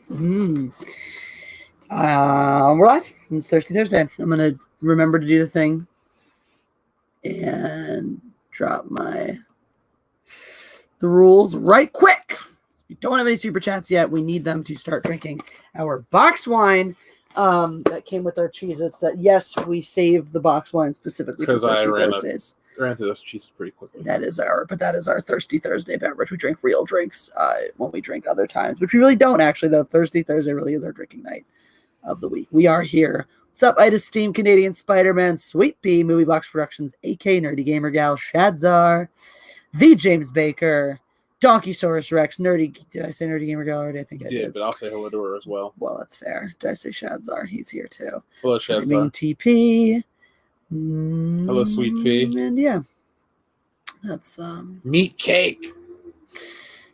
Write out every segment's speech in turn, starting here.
We're live. It's Thirsty Thursday. I'm going to remember to do the thing and drop the rules right quick. We don't have any super chats yet. We need them to start drinking our box wine that came with our Cheez-Its. That, yes, we saved the box wine specifically for Thirsty Thursdays. Ran through those cheeses pretty quickly. That is our Thirsty Thursday beverage. We drink real drinks when we drink other times, which we really don't actually, though. Thirsty Thursday really is our drinking night of the week. We are here. What's up, Ida Steam, Canadian Spider-Man, Sweet Pea, Movie Box Productions, AK Nerdy Gamer Gal, Shadzar, The James Baker, Donkeysaurus Rex, Nerdy. Did I say Nerdy Gamer Gal already? I think I did. But I'll say hello to her as well. Well, that's fair. Did I say Shadzar? He's here too. Hello, Shadzar. I mean, TP. Hello, Sweet Pea. And yeah. That's meat cake.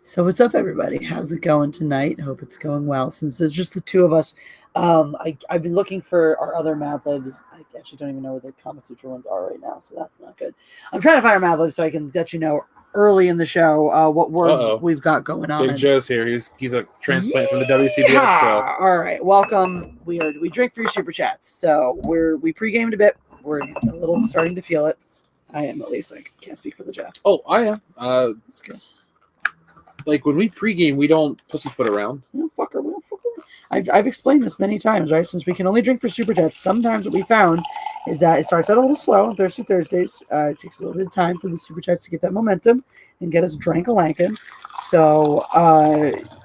So what's up, everybody? How's it going tonight? Hope it's going well. Since it's just the two of us, I've been looking for our other Mad Libs. I actually don't even know where the Kama Sutra ones are right now, so that's not good. I'm trying to find our Mad Libs so I can let you know early in the show what words we've got going on. Big Joe's here. He's a transplant from the WCBS show. All right, welcome. We drink for your super chats. So we pre-gamed a bit. We're a little starting to feel it. I am, at least. I can't speak for the Jeff. Oh, I am. That's good. Like, when we pregame, we don't pussyfoot around. We don't fuck around. I've explained this many times, right? Since we can only drink for Super Chats, sometimes what we found is that it starts out a little slow on Thirsty Thursdays. It takes a little bit of time for the Super Chats to get that momentum and get us drank-a-lankin'. So,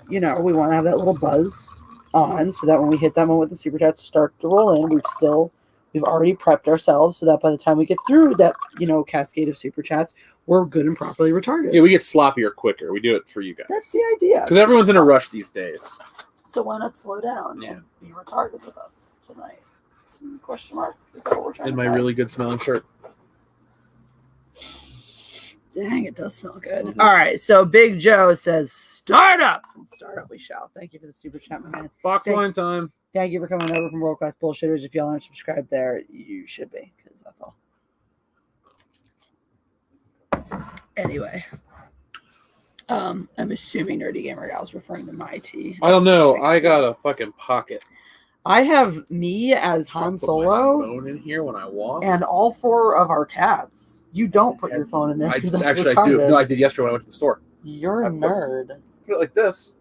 we want to have that little buzz on so that when we hit that moment, the Super Chats start to roll in. We've already prepped ourselves so that by the time we get through that, cascade of super chats, we're good and properly retarded. Yeah, we get sloppier quicker. We do it for you guys. That's the idea. Because everyone's in a rush these days. So why not slow down and be retarded with us tonight? Question mark. Is that what we're trying to say? In my really good smelling shirt. Dang, it does smell good. Mm-hmm. All right, so Big Joe says, start up. Start up we shall. Thank you for the super chat, my man. Box wine time. Thank you for coming over from World Class Bullshitters. If y'all aren't subscribed there, you should be, because that's all. Anyway, I'm assuming Nerdy Gamer Gal is referring to my tea. I don't know. I got a fucking pocket. I have me as Han Solo. Put my phone in here when I walk. And all four of our cats. You don't put your phone in there because that's actually retarded. I do. No, I did yesterday when I went to the store. You're a nerd. Put it like this.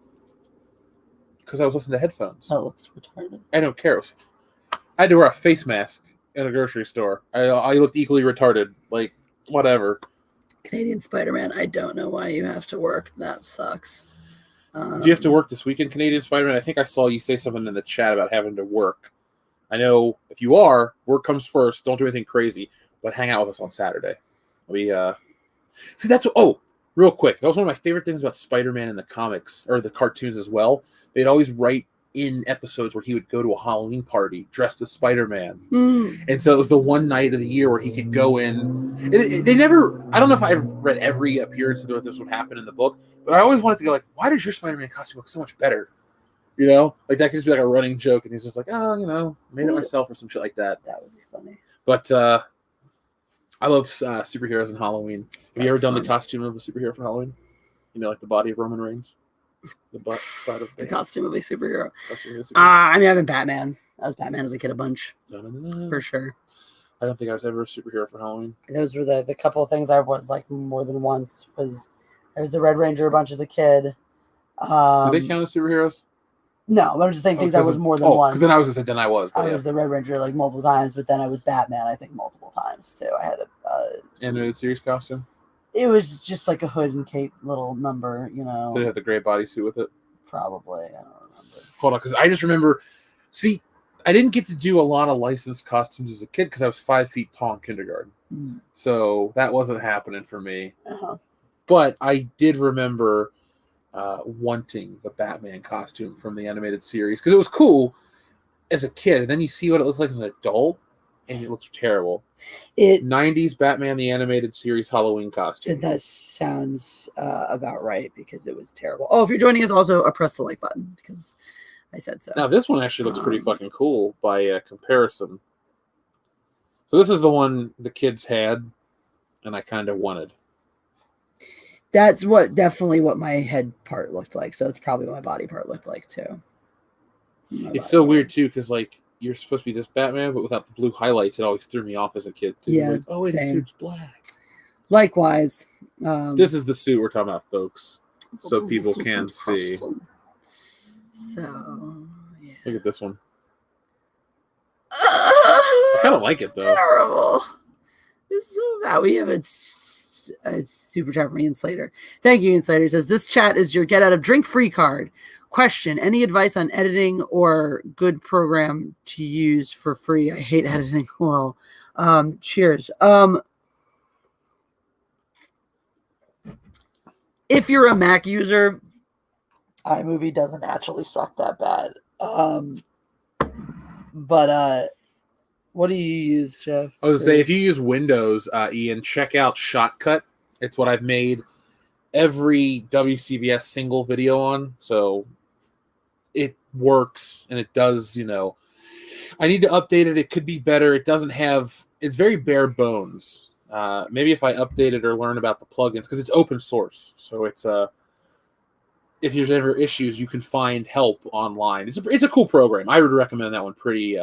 Because I was listening to headphones. That looks retarded. I don't care. I had to wear a face mask in a grocery store. I looked equally retarded. Like, whatever. Canadian Spider-Man, I don't know why you have to work. That sucks. Do you have to work this weekend, Canadian Spider-Man? I think I saw you say something in the chat about having to work. I know if you are, work comes first. Don't do anything crazy, but hang out with us on Saturday. See, that's real quick. That was one of my favorite things about Spider-Man in the comics or the cartoons as well. They'd always write in episodes where he would go to a Halloween party dressed as Spider-Man. And so it was the one night of the year where he could go in. They never, I don't know if I've read every appearance of this would happen in the book, but I always wanted to go like, why does your Spider-Man costume look so much better? Like that could just be like a running joke. And he's just like, made it myself or some shit like that. That would be funny. But I love superheroes in Halloween. Have you ever done the costume of a superhero for Halloween? Like the body of Roman Reigns? The butt side of the costume of a superhero. I've been Batman. I was Batman as a kid a bunch. For sure. I don't think I was ever a superhero for Halloween. Those were the couple of things I was like more than once. I was the Red Ranger a bunch as a kid. Do they count as superheroes? No, but I'm just saying things I was more than once. Because then I was going to say, then I was. I was the Red Ranger like multiple times, but then I was Batman, I think, multiple times too. I had a animated series costume? It was just like a hood and cape little number, Did it have the gray bodysuit with it? Probably. I don't remember. Hold on, because I just remember. See, I didn't get to do a lot of licensed costumes as a kid because I was 5 feet tall in kindergarten. So that wasn't happening for me. But I did remember wanting the Batman costume from the animated series because it was cool as a kid. And then you see what it looks like as an adult. And it looks terrible. 90s Batman the Animated Series Halloween costume. That sounds about right because it was terrible. Oh, if you're joining us, also press the like button because I said so. Now, this one actually looks pretty fucking cool by comparison. So this is the one the kids had and I kind of wanted. That's definitely what my head part looked like. So it's probably what my body part looked like too. It's so weird too, because like you're supposed to be this Batman, but without the blue highlights, it always threw me off as a kid too. Yeah, like, oh wait, the same. suit's black. Likewise. This is the suit we're talking about, folks, so people can see. So, yeah. Look at this one. I kind of like it though. Terrible. It's so bad. We have a super chat from Ian Slater. Thank you, Ian Slater. He says, this chat is your get out of drink free card. Question: any advice on editing or good program to use for free? I hate editing. Well, cheers. If you're a Mac user, iMovie doesn't actually suck that bad. But what do you use, Jeff? I was say if you use Windows, Ian, check out Shotcut. It's what I've made every WCBS single video on. So it works and it does, I need to update it. It could be better. It doesn't have, it's very bare bones. Maybe if I update it or learn about the plugins, because it's open source. So it's if there's ever issues, you can find help online. It's a cool program. I would recommend that one pretty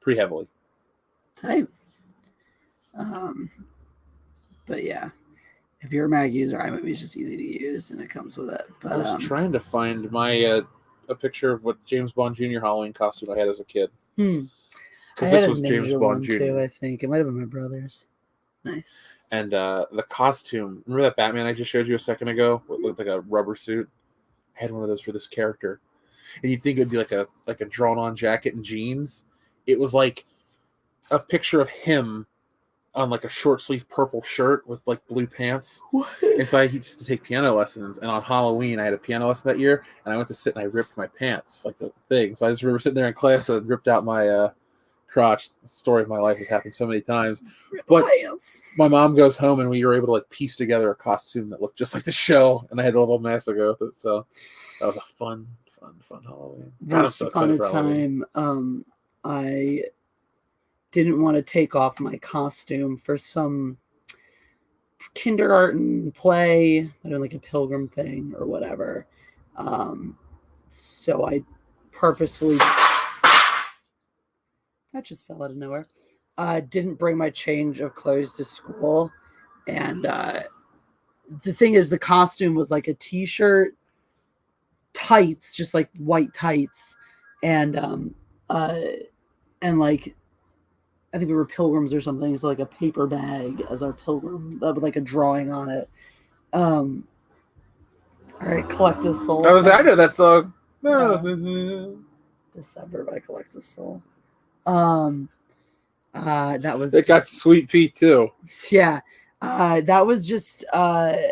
heavily. Type. But yeah, if you're a Mac user, iMovie is just easy to use and it comes with it. But I was trying to find my a picture of what James Bond Jr. Halloween costume I had as a kid. Because this was James Bond Jr. too, I think it might have been my brother's. Nice. And the costume. Remember that Batman I just showed you a second ago? What looked like a rubber suit. I had one of those for this character, and you'd think it'd be like a drawn-on jacket and jeans. It was like a picture of him on like a short-sleeve purple shirt with like blue pants. What? And so I used to take piano lessons, and on Halloween I had a piano lesson that year, and I went to sit and I ripped my pants like the thing. So I just remember sitting there in class and ripped out my crotch. The story of my life has happened so many times. But my mom goes home and we were able to like piece together a costume that looked just like the show, and I had a little mask to go with it. So that was a fun Halloween. Once upon a time, I didn't want to take off my costume for some kindergarten play, I don't know, like a pilgrim thing or whatever. So I purposefully, that just fell out of nowhere. Didn't bring my change of clothes to school, and the thing is, the costume was like a t-shirt, tights, just like white tights, and like I think we were pilgrims or something. So like a paper bag as our pilgrim with like a drawing on it. All right, Collective Soul. I know that song. December by Collective Soul. That was. It got Sweet Pea too. Yeah, that was just a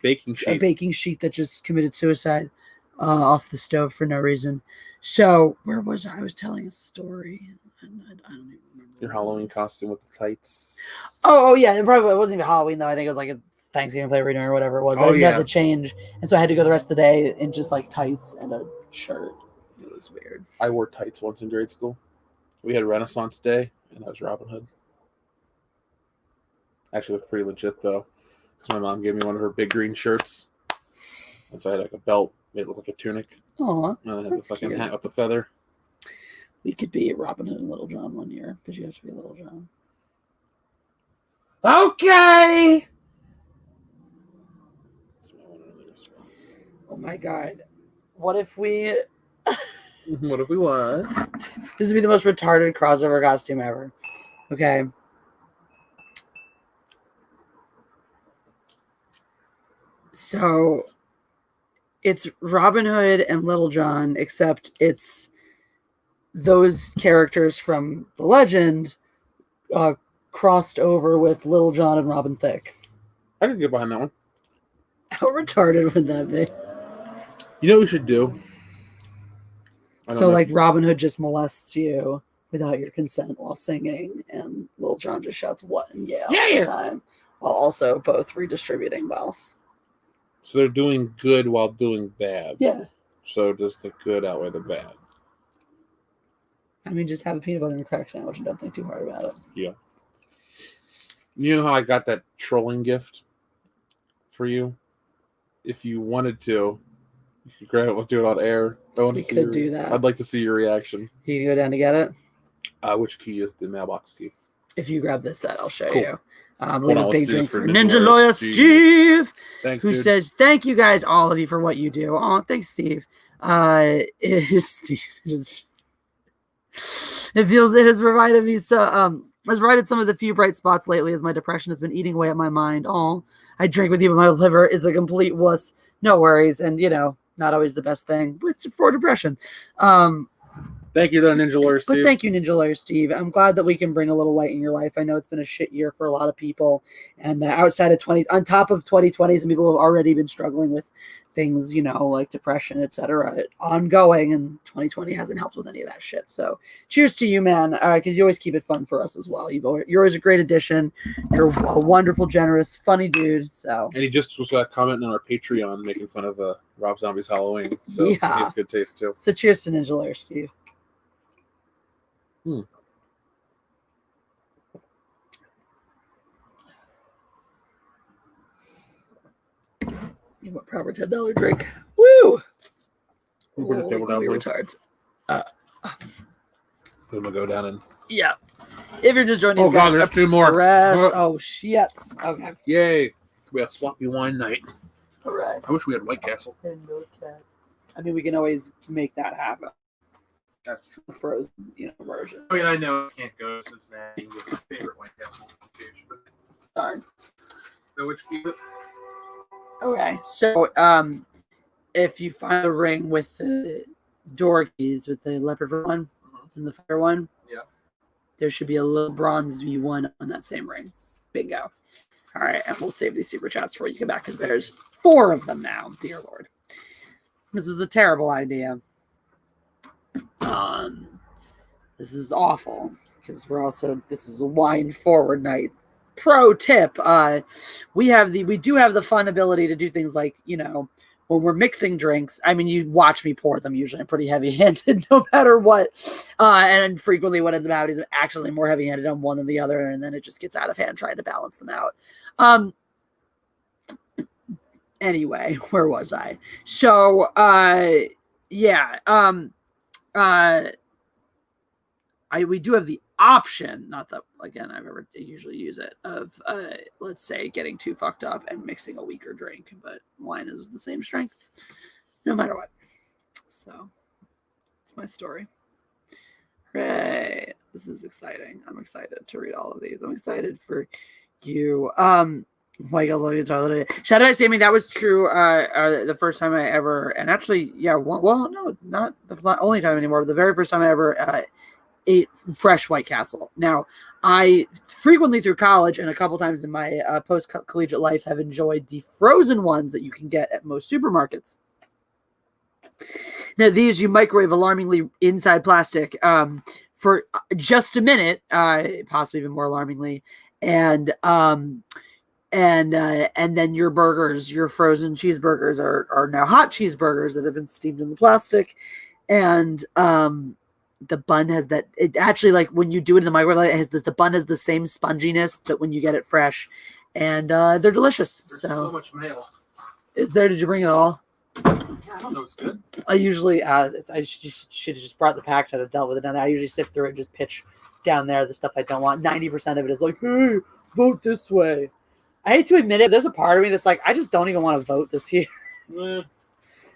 baking sheet that just committed suicide off the stove for no reason. So where was I? I was telling a story. I don't even remember. Your Halloween costume with the tights. Oh yeah, it wasn't even Halloween though. I think it was like a Thanksgiving play reading or whatever it was. I had to change, and so I had to go the rest of the day in just like tights and a shirt. It was weird. I wore tights once in grade school. We had Renaissance Day, and I was Robin Hood. Actually looked pretty legit though, because my mom gave me one of her big green shirts, and so I had like a belt made it look like a tunic. Aw, and I had the fucking hat with the feather. We could be Robin Hood and Little John one year, because you have to be Little John. Okay! Oh my god. What if we... What if we won? This would be the most retarded crossover costume ever. Okay. So, it's Robin Hood and Little John, except it's those characters from the legend crossed over with Little John and Robin Thicke. I can get behind that one. How retarded would that be? You know what we should do? So, like, Robin Hood just molests you without your consent while singing, and Little John just shouts "what" and yeah all the time, while also both redistributing wealth. So they're doing good while doing bad. Yeah. So does the good outweigh the bad? I mean, just have a peanut butter and crack sandwich and don't think too hard about it. Yeah. You know how I got that trolling gift for you? If you wanted to, Grab, we'll do it on air. I want to We see could do that. I'd like to see your reaction. You can go down to get it. Which key is the mailbox key? If you grab this set, I'll show Cool. you. We have a big drink for Ninja Lawyer Lawyer Steve, Thanks, who dude. says, "Thank you guys, all of you, for what you do." Oh, thanks, Steve. It has provided me has provided some of the few bright spots lately as my depression has been eating away at my mind. Oh, I drink with you, but my liver is a complete wuss. No worries, and not always the best thing for depression. Thank you, Ninja Lawyer Steve. But thank you, Ninja Lawyer Steve. I'm glad that we can bring a little light in your life. I know it's been a shit year for a lot of people, and outside of on top of 2020, some people have already been struggling with things, like depression, etc., ongoing, and 2020 hasn't helped with any of that shit. So, cheers to you, man, because you always keep it fun for us as well. You're always a great addition. You're a wonderful, generous, funny dude. So, and he just was commenting on our Patreon, making fun of Rob Zombie's Halloween. So he has good taste too. So, cheers to Ninja Lawyer Steve. What proper $10 drink? Woo! We'll bring the table down, please. Retards. Then we'll go down and. Yeah. If you're just joining us, God, there's two more. Oh shit! Okay. Yay! We have sloppy wine night. All right. I wish we had White Castle. I mean, we can always make that happen. That's true. The frozen, version. I mean, I know I can't go to Cincinnati and get my favorite White Castle fish, but Darn. so which keep it. Okay, so if you find a ring with the door keys, with the leopard one and the fire one, there should be a little bronze V1 on that same ring. Bingo. All right, and we'll save these super chats for you come back because there's 4 of them now. Dear Lord, this was a terrible idea. This is awful because this is a wine forward night. Pro tip: we do have the fun ability to do things like when we're mixing drinks. I mean, you watch me pour them. Usually, I'm pretty heavy-handed, no matter what. And frequently, what ends up happening is actually more heavy-handed on one than the other, and then it just gets out of hand trying to balance them out. Anyway, where was I? So, we do have the option, not that again I usually use it, of let's say getting too fucked up and mixing a weaker drink, but wine is the same strength no matter what. So that's my story. Right, this is exciting. I'm excited to read all of these. I'm excited for you. Michael's love you, Tyler. Shout out, Sammy. That was true. The first time I ever, and actually, no, not the only time anymore. But the very first time I ever ate fresh White Castle. Now, I frequently through college and a couple times in my post-collegiate life have enjoyed the frozen ones that you can get at most supermarkets. Now, these you microwave alarmingly inside plastic for just a minute, possibly even more alarmingly, and then your burgers, your frozen cheeseburgers are now hot cheeseburgers that have been steamed in the plastic, and the bun has that. It actually, like when you do it in the microwave, the bun has the same sponginess that when you get it fresh, and they're delicious. There's so much mail. Is there? Did you bring it all? I don't know. It's good. I usually I should have just brought the package. I'd have dealt with it down there. I usually sift through it and just pitch down there the stuff I don't want. 90% of it is like, hey, vote this way. I hate to admit it. There's a part of me that's like, I just don't even want to vote this year. I'm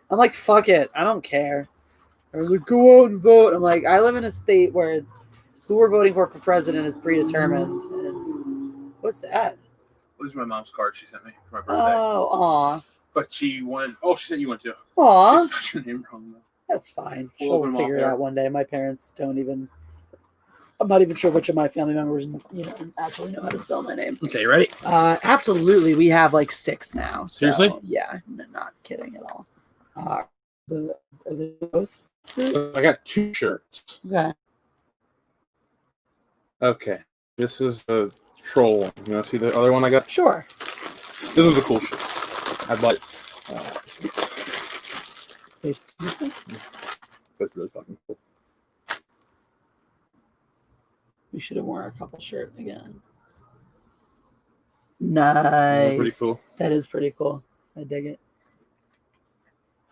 like, fuck it. I don't care. They're like, go out and vote. I'm like, I live in a state where who we're voting for president is predetermined. And what's that? This is my mom's card she sent me for my birthday. Oh, aw. But she wanted. Oh, she sent you one too. Aw. She spelled your name wrong though. That's fine. We'll She'll figure it out one day. My parents don't even. I'm not even sure which of my family members, actually know how to spell my name. Okay, you ready? Absolutely. We have like 6 now. So, Seriously? Yeah, not kidding at all. Are they both? I got 2 shirts. Okay. Okay. This is the troll one. You want to see the other one I got? Sure. This was a cool shirt. I'd like. Space. That's really fucking cool. We should have worn our couple shirt again. Nice. Pretty cool. That is pretty cool. I dig it.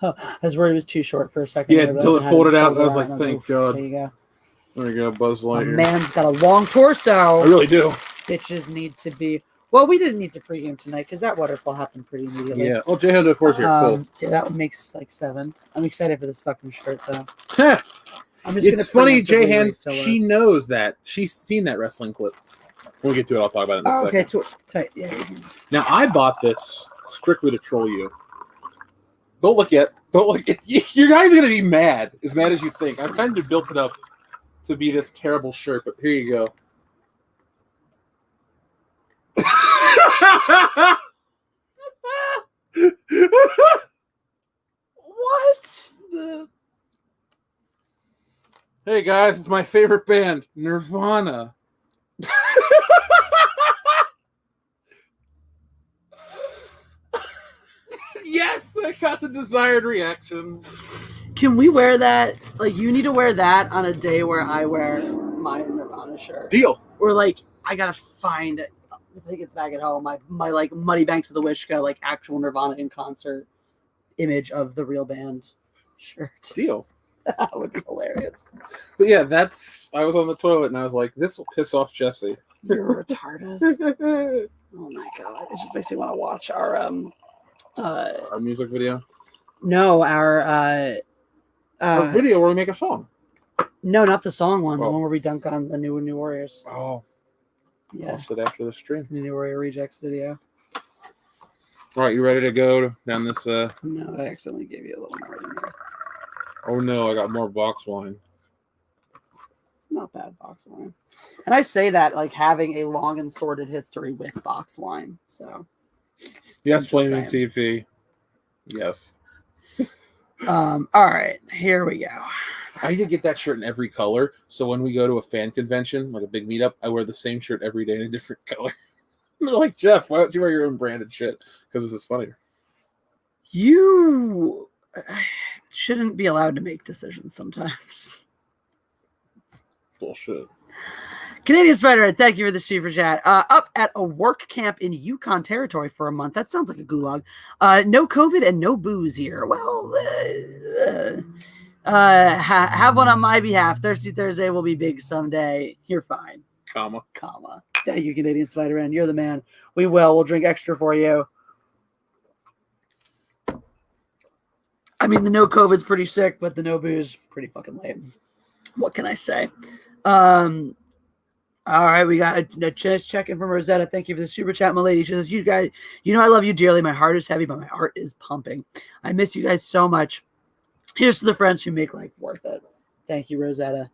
I was worried it was too short for a second. Yeah, there, but until I it had folded it out. folded I was out, like, thank God. There you go. There you go, Buzz A Lightyear. man's got a long torso. I really do. Bitches need to be. Well, we didn't need to pregame tonight because that waterfall happened pretty immediately. Yeah. Oh, J-Hound of course here. Cool. Yeah, that one makes like 7. I'm excited for this fucking shirt though. I'm It's funny, J-Hand, refill she us. knows that. She's seen that wrestling clip. When we get to it, I'll talk about it in a Oh, okay, second. tight. Yeah. Now, I bought this strictly to troll you. Don't look yet. Don't look. You're not even going to be mad as you think. I've kind of built it up to be this terrible shirt, but here you go. What? Hey guys, it's my favorite band, Nirvana. Yes, I got the desired reaction. Can we wear that? Like, you need to wear that on a day where I wear my Nirvana shirt. Deal. Or like, I gotta find it. I think it's back at home. My like Muddy Banks of the Wishka, like actual Nirvana in concert image of the real band shirt. Deal. That would be hilarious. But yeah, I was on the toilet and I was like, this will piss off Jesse. You're retarded. Oh my god. It just makes me want to watch our music video? No, our video where we make a song. No, not the song one. The Oh. one where we dunk on the new Warriors. Oh. Yeah. I'll sit after the stream. The New Warrior Rejects video. All right, you ready to go down this? No, I accidentally gave you a little more than that. Oh no, I got more box wine. It's not bad box wine. And I say that like having a long and sordid history with box wine. So Yes, I'm Flaming just saying. TP. Yes. all right, here we go. I need to get that shirt in every color. So when we go to a fan convention, like a big meetup, I wear the same shirt every day in a different color. They're like, Jeff, why don't you wear your own branded shit? Because this is funnier. You shouldn't be allowed to make decisions sometimes. Bullshit. Canadian Spider, thank you for the super chat. Up at a work camp in Yukon Territory for a month. That sounds like a gulag. No COVID and no booze here. Well, have one on my behalf. Thirsty Thursday will be big someday. You're fine. Comma. Thank you, Canadian Spider Man. You're the man. We'll drink extra for you. I mean, the no COVID's pretty sick, but the no booze, pretty fucking lame. What can I say? All right, we got a chest check-in from Rosetta. Thank you for the super chat, my lady. She says, you guys, I love you dearly. My heart is heavy, but my heart is pumping. I miss you guys so much. Here's to the friends who make life worth it. Thank you, Rosetta.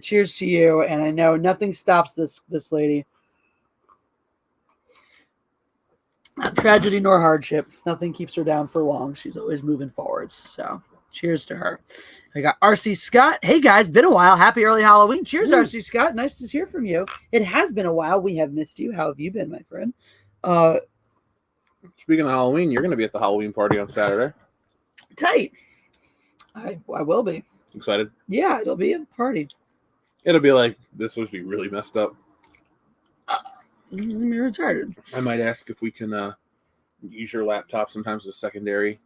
Cheers to you. And I know nothing stops this lady. Not tragedy nor hardship. Nothing keeps her down for long. She's always moving forwards. So cheers to her. I got RC Scott. Hey guys, been a while. Happy early Halloween. Cheers, RC Scott. Nice to hear from you. It has been a while. We have missed you. How have you been, my friend? Speaking of Halloween, you're going to be at the Halloween party on Saturday. Tight. I will be. Excited? Yeah, it'll be a party. It'll be like, this would be really messed up. This is me retarded. I might ask if we can use your laptop sometimes as a secondary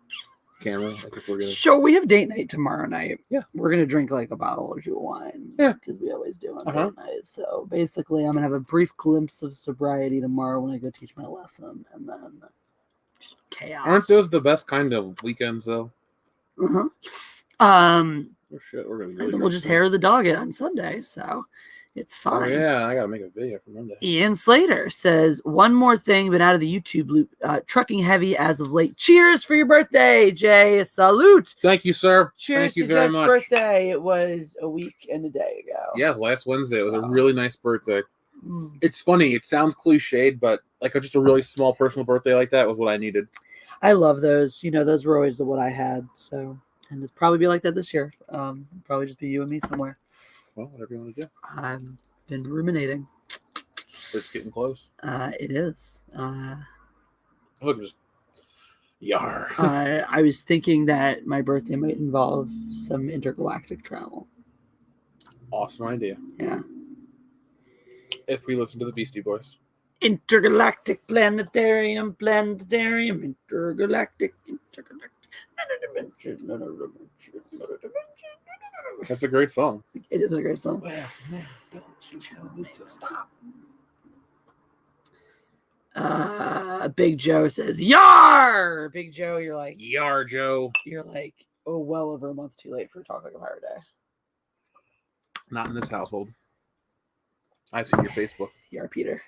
camera. Like if we're gonna... So we have date night tomorrow night. Yeah. We're going to drink like a bottle or two of wine. Yeah. Because we always do on date night. So basically, I'm going to have a brief glimpse of sobriety tomorrow when I go teach my lesson. And then just chaos. Aren't those the best kind of weekends, though? Uh-huh. Oh, shit. We're going to we'll just hair the dog it on Sunday. So it's fine. Oh, yeah. I got to make a video for Monday. Ian Slater says, one more thing, been out of the YouTube loop. Trucking heavy as of late. Cheers for your birthday, Jay. Salute. Thank you, sir. Cheers Thank you to very Jeff's much. birthday. It was a week and a day ago. Yeah, last Wednesday. It was a really nice birthday. Mm. It's funny. It sounds cliched, but like just a really small personal birthday like that was what I needed. I love those. Those were always what I had. So, and it'll probably be like that this year. Probably just be you and me somewhere. Well, whatever you want to do. I've been ruminating. It's getting close. It is. Look, just yar. I was thinking that my birthday might involve some intergalactic travel. Awesome idea. Yeah. If we listen to the Beastie Boys. Intergalactic planetarium, intergalactic. That's a great song. It is a great song. Well, don't you tell me to stop. Big Joe says, "Yar!" Big Joe, you're like, Yar, Joe. you're like, oh, well over a month too late for Talk Like a Pirate Day. Not in this household. I've seen your Facebook. Yar, Peter.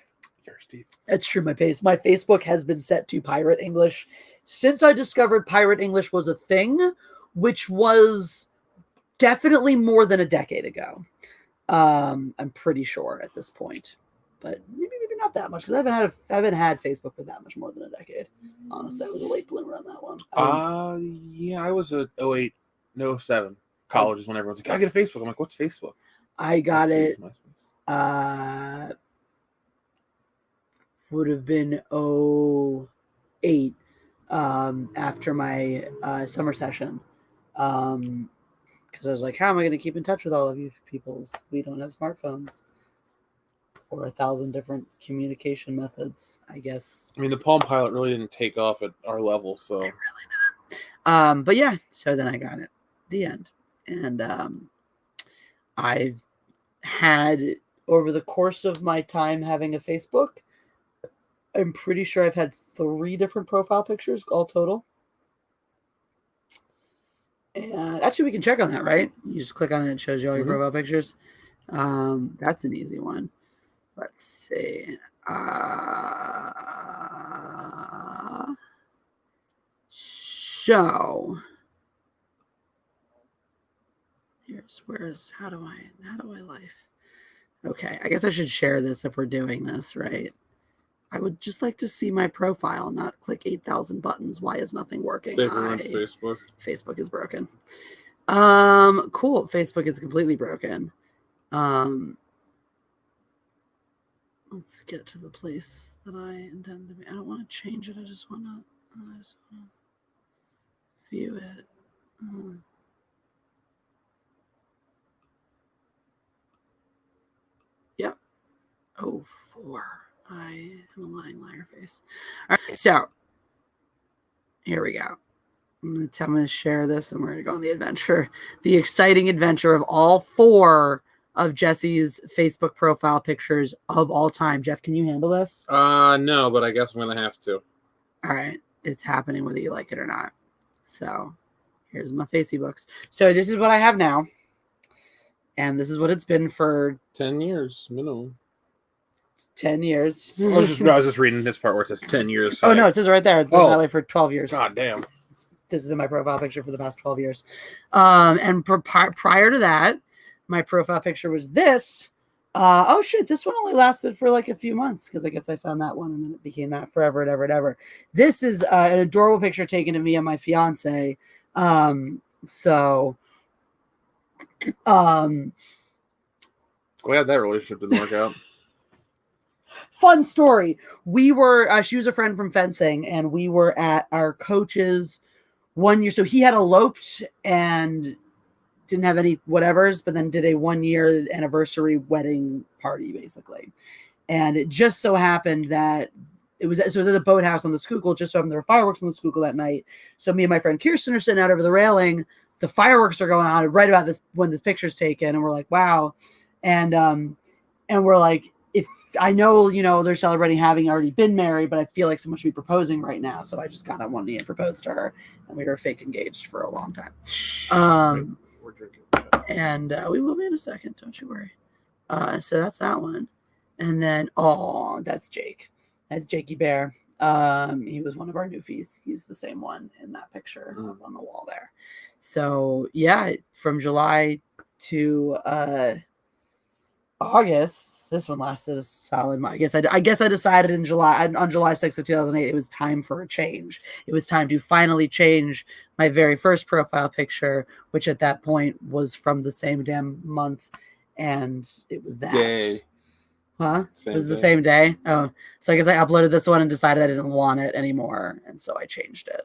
Yar, Steve. That's true. My Facebook has been set to Pirate English since I discovered Pirate English was a thing, which was definitely more than a decade ago. I'm pretty sure at this point, but maybe not that much because I haven't had Facebook for that much more than a decade. Honestly, I was a late bloomer on that one. Yeah, I was a 08, no 07. College is when everyone's like, "I get a Facebook." I'm like, "What's Facebook?" I got it. MySpace. Would have been 08 after my summer session. Because I was like, how am I going to keep in touch with all of you peoples? We don't have smartphones or 1,000 different communication methods, I guess. I mean, the Palm Pilot really didn't take off at our level, so. Really not. But yeah, so then I got it. The end. And I've had, over the course of my time having a Facebook, I'm pretty sure I've had 3 different profile pictures all total. And actually, we can check on that, right? You just click on it and it shows you all your profile pictures. That's an easy one. Let's see. So how do I life? Okay, I guess I should share this if we're doing this, right? I would just like to see my profile, not click 8,000 buttons. Why is nothing working? Facebook. Facebook is broken. Cool. Facebook is completely broken. Let's get to the place that I intend to be. I don't want to change it. I just want to view it. Yep. 04. I am a lying liar face. All right, so here we go. I'm going to share this and we're going to go on the adventure. The exciting adventure of all 4 of Jesse's Facebook profile pictures of all time. Jeff, can you handle this? No, but I guess I'm going to have to. All right. It's happening whether you like it or not. So here's my Facey books. So this is what I have now. And this is what it's been for 10 years minimum. 10 years. I was just reading this part where it says 10 years. Oh, no, it says right there. It's been that way for 12 years. God damn. This has been my profile picture for the past 12 years. And prior to that, my profile picture was this. Oh, shit. This one only lasted for like a few months because I guess I found that one and then it became that forever and ever and ever. This is an adorable picture taken of me and my fiance. Glad that relationship didn't work out. Fun story. We were, she was a friend from fencing, and we were at our coach's one year. So he had eloped and didn't have any whatevers, but then did a 1-year anniversary wedding party, basically. And it just so happened that it was at a boathouse on the Schuylkill. Just so happened there were fireworks on the Schuylkill that night. So me and my friend Kirsten are sitting out over the railing. The fireworks are going on right about this when this picture's taken, and we're like, wow. And we're like, if I know, they're celebrating having already been married, but I feel like someone should be proposing right now. So I just kind of wanted to propose to her, and we were fake engaged for a long time. We're drinking. And we will be in a second. Don't you worry. So that's that one. And then, that's Jake. That's Jakey Bear. He was one of our newfies. He's the same one in that picture up on the wall there. So yeah, from July to August, this one lasted a solid month. I guess I decided on July 6th of 2008, it was time for a change. It was time to finally change my very first profile picture, which at that point was from the same damn month, and it was that. Day. Huh? Same it was the day. same day? Oh, so I guess I uploaded this one and decided I didn't want it anymore, and so I changed it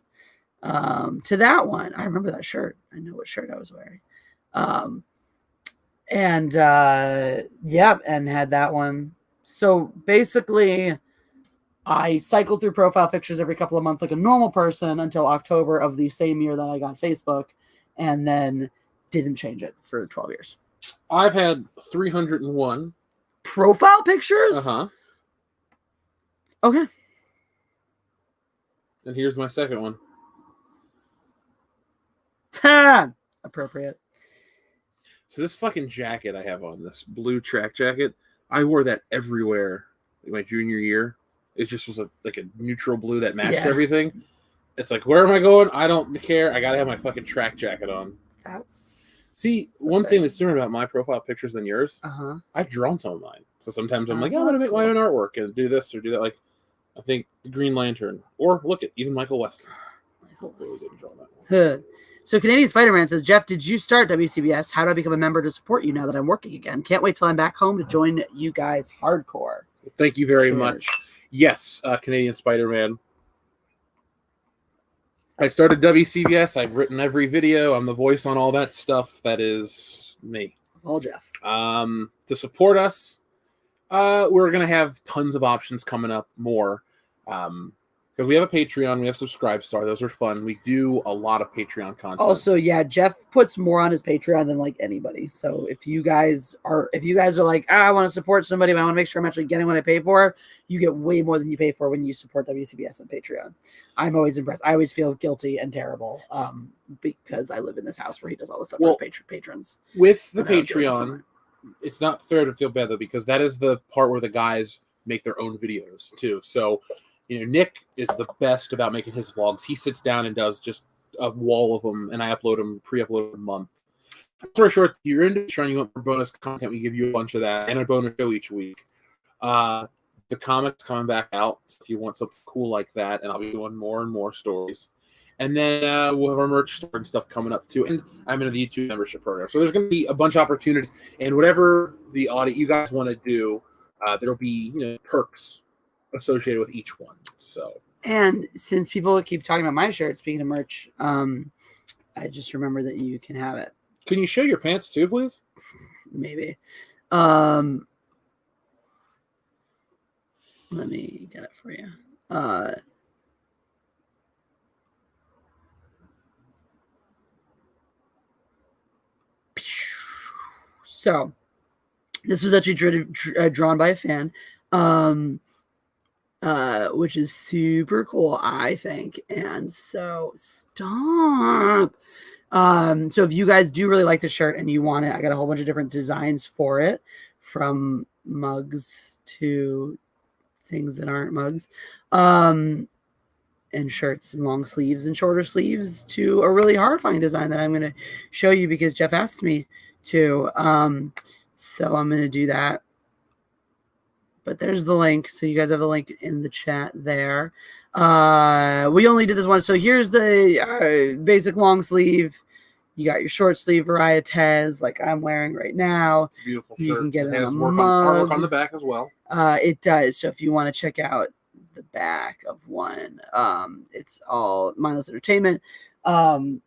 to that one. I remember that shirt. I know what shirt I was wearing. And had that one. So basically, I cycled through profile pictures every couple of months like a normal person until October of the same year that I got Facebook, and then didn't change it for 12 years. I've had 301 profile pictures. Uh-huh. Okay. And here's my second one. Appropriate. So this fucking jacket I have on, this blue track jacket, I wore that everywhere in my junior year. It just was like a neutral blue that matched everything. It's like, where am I going? I don't care. I gotta have my fucking track jacket on. See, one thing that's different about my profile pictures than yours, I've drawn some of mine. So sometimes I'm like, I'm gonna make my own artwork and do this or do that. Like, I think the Green Lantern, or look at even Michael Weston. Michael really didn't draw that one. So Canadian Spider-Man says, Jeff, did you start WCBS? How do I become a member to support you now that I'm working again? Can't wait till I'm back home to join you guys hardcore. Thank you very much. Yes, Canadian Spider-Man. I started WCBS. I've written every video. I'm the voice on all that stuff. That is me. All Jeff. To support us, we're going to have tons of options coming up more. Because we have a Patreon, we have Subscribestar. Those are fun. We do a lot of Patreon content. Also, yeah, Jeff puts more on his Patreon than like anybody. So if you guys are like, I want to support somebody, but I want to make sure I'm actually getting what I pay for, you get way more than you pay for when you support WCBS on Patreon. I'm always impressed. I always feel guilty and terrible because I live in this house where he does all the stuff for his patrons. With the Patreon, it's not fair to feel bad though, because that is the part where the guys make their own videos too. So Nick is the best about making his vlogs. He sits down and does just a wall of them, and I upload them, pre-upload a month. For short, you're into Patreon, you want more bonus content, we give you a bunch of that, and a bonus show each week. The comics coming back out, if you want something cool like that, and I'll be doing more and more stories. And then we'll have our merch store and stuff coming up too, and I'm in the YouTube membership program. So there's going to be a bunch of opportunities, and whatever the audience you guys want to do, there'll be perks associated with each one. So, and since people keep talking about my shirt, speaking of merch, I just remember that you can have it. Can you show your pants too, please? Maybe. Let me get it for you. So this was actually drawn by a fan. Which is super cool, I think. And so stop. So if you guys do really like the shirt and you want it, I got a whole bunch of different designs for it, from mugs to things that aren't mugs, and shirts and long sleeves and shorter sleeves, to a really horrifying design that I'm going to show you because Jeff asked me to. So I'm going to do that. But there's the link. So you guys have the link in the chat there. We only did this one. So here's the basic long sleeve. You got your short sleeve Varietez, like I'm wearing right now. It's a beautiful shirt. You can get it it has on artwork on the back as well. It does. So if you want to check out the back of one, it's all Mindless Entertainment. Badass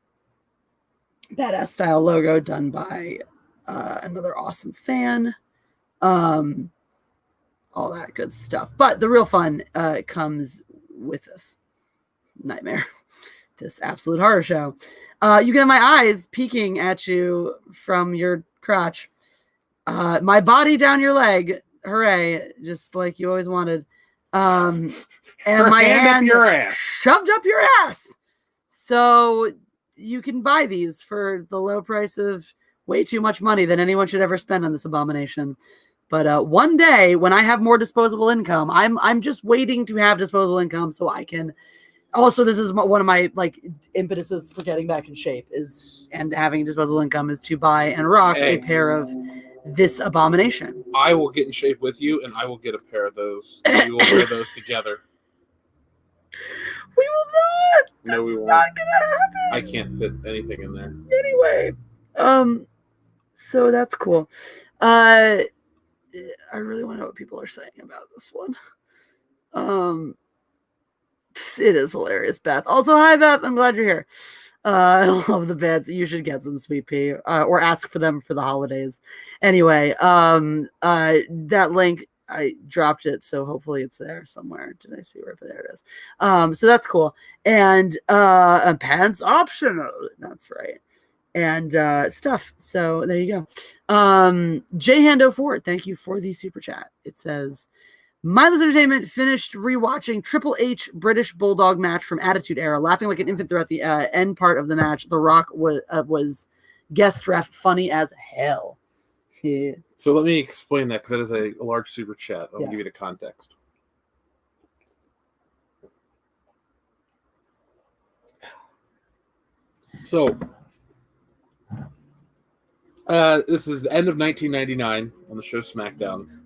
style logo done by another awesome fan. All that good stuff. But the real fun comes with this nightmare, this absolute horror show. You can have my eyes peeking at you from your crotch. My body down your leg. Hooray. Just like you always wanted. And my hand up your ass. Shoved up your ass. So you can buy these for the low price of way too much money than anyone should ever spend on this abomination. But one day when I have more disposable income, I'm just waiting to have disposable income so I can. Also, this is one of my impetuses for getting back in shape and having disposable income is to buy and rock a pair of this abomination. I will get in shape with you, and I will get a pair of those. We will wear those together. We will not. No, we won't. Not gonna happen. I can't fit anything in there. Anyway, so that's cool. I really want to know what people are saying about this one. It is hilarious, Beth. Also, hi, Beth. I'm glad you're here. I love the beds. You should get some Sweet Pea or ask for them for the holidays. Anyway, that link I dropped it, so hopefully it's there somewhere. Did I see where? There it is. So that's cool. And pants optional. That's right. And stuff. So there you go. Jhando4, thank you for the super chat. It says, Mindless Entertainment finished rewatching Triple H British Bulldog match from Attitude Era, laughing like an infant throughout the end part of the match. The Rock was guest ref, funny as hell. Yeah. So let me explain that, because that is a large super chat. I'll give you the context. So this is the end of 1999 on the show SmackDown.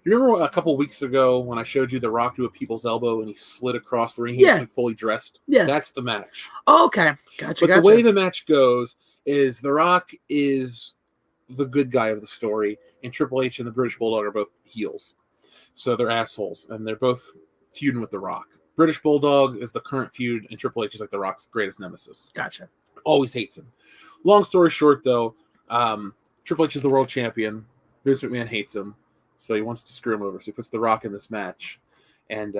You remember a couple weeks ago when I showed you The Rock do a people's elbow and he slid across the ring? He was like fully dressed. Yeah, that's the match. Oh, okay, gotcha. But the way the match goes is The Rock is the good guy of the story, and Triple H and the British Bulldog are both heels. So they're assholes, and they're both feuding with The Rock. British Bulldog is the current feud, and Triple H is like The Rock's greatest nemesis. Gotcha. Always hates him. Long story short, though, Triple H is the world champion. Vince McMahon hates him, so he wants to screw him over. So he puts The Rock in this match, and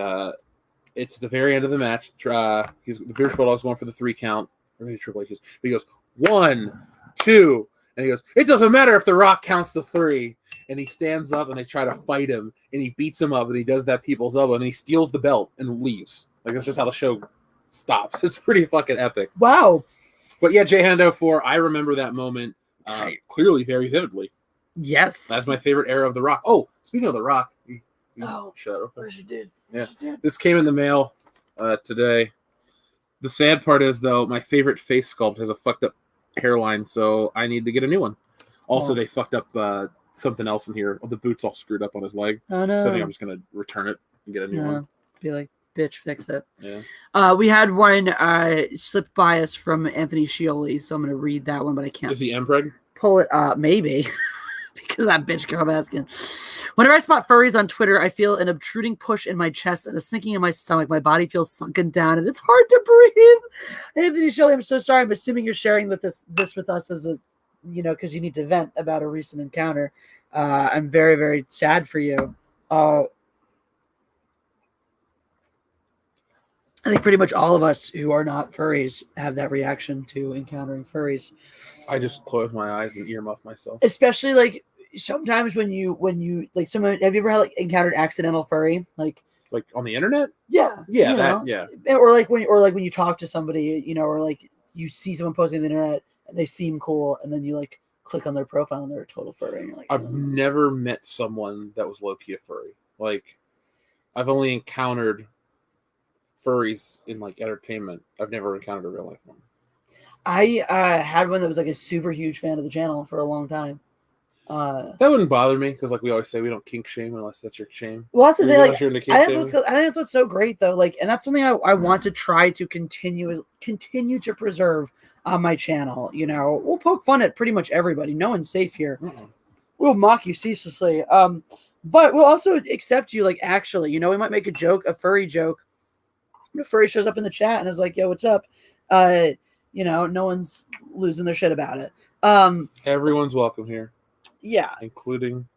it's the very end of the match. The British Bulldog's going for the 3 count. Or maybe Triple H is. But he goes 1, 2, and he goes, it doesn't matter if The Rock counts to 3. And he stands up, and they try to fight him, and he beats him up, and he does that people's elbow, and he steals the belt and leaves. Like, that's just how the show stops. It's pretty fucking epic. Wow. But yeah, Jhando4, I remember that moment clearly very vividly. Yes. That's my favorite era of The Rock. Oh, speaking of The Rock. Shut up. Where's your dude? Yeah. This came in the mail today. The sad part is, though, my favorite face sculpt has a fucked up hairline, so I need to get a new one. Also, they fucked up something else in here. The boot's all screwed up on his leg. Oh, no. So I think I'm just going to return it and get a new one. Be like, bitch, fix it. Yeah. We had one slipped by us from Anthony Scioli, so I'm going to read that one, but I can't. Is he Empreg? Pull it up, maybe. Because that bitch kept asking. Whenever I spot furries on Twitter, I feel an obtruding push in my chest and a sinking in my stomach. My body feels sunken down, and it's hard to breathe. Anthony Scioli, I'm so sorry. I'm assuming you're sharing this with us as a, because you need to vent about a recent encounter. I'm very, very sad for you. I think pretty much all of us who are not furries have that reaction to encountering furries. I just close my eyes and earmuff myself. Especially like sometimes when you like someone, have you ever had like encountered accidental furry? Like on the internet? Yeah. Yeah. Or like when you talk to somebody, or like you see someone posting on the internet and they seem cool, and then you like click on their profile and they're a total furry, and you're like, I've never met someone that was low-key a furry. Like, I've only encountered furries in like entertainment. I've never encountered a real life one. I had one that was like a super huge fan of the channel for a long time. That wouldn't bother me, because like we always say, we don't kink shame unless that's your shame. Well, that's the thing. Like, I think shame. that's what's so great though. Like, and that's something I want to try to continue to preserve on my channel. We'll poke fun at pretty much everybody. No one's safe here. We'll mock you ceaselessly. But we'll also accept you. Like, actually, we might make a furry joke. A furry shows up in the chat and is like, "Yo, what's up?" No one's losing their shit about it. Everyone's welcome here. Yeah. Including.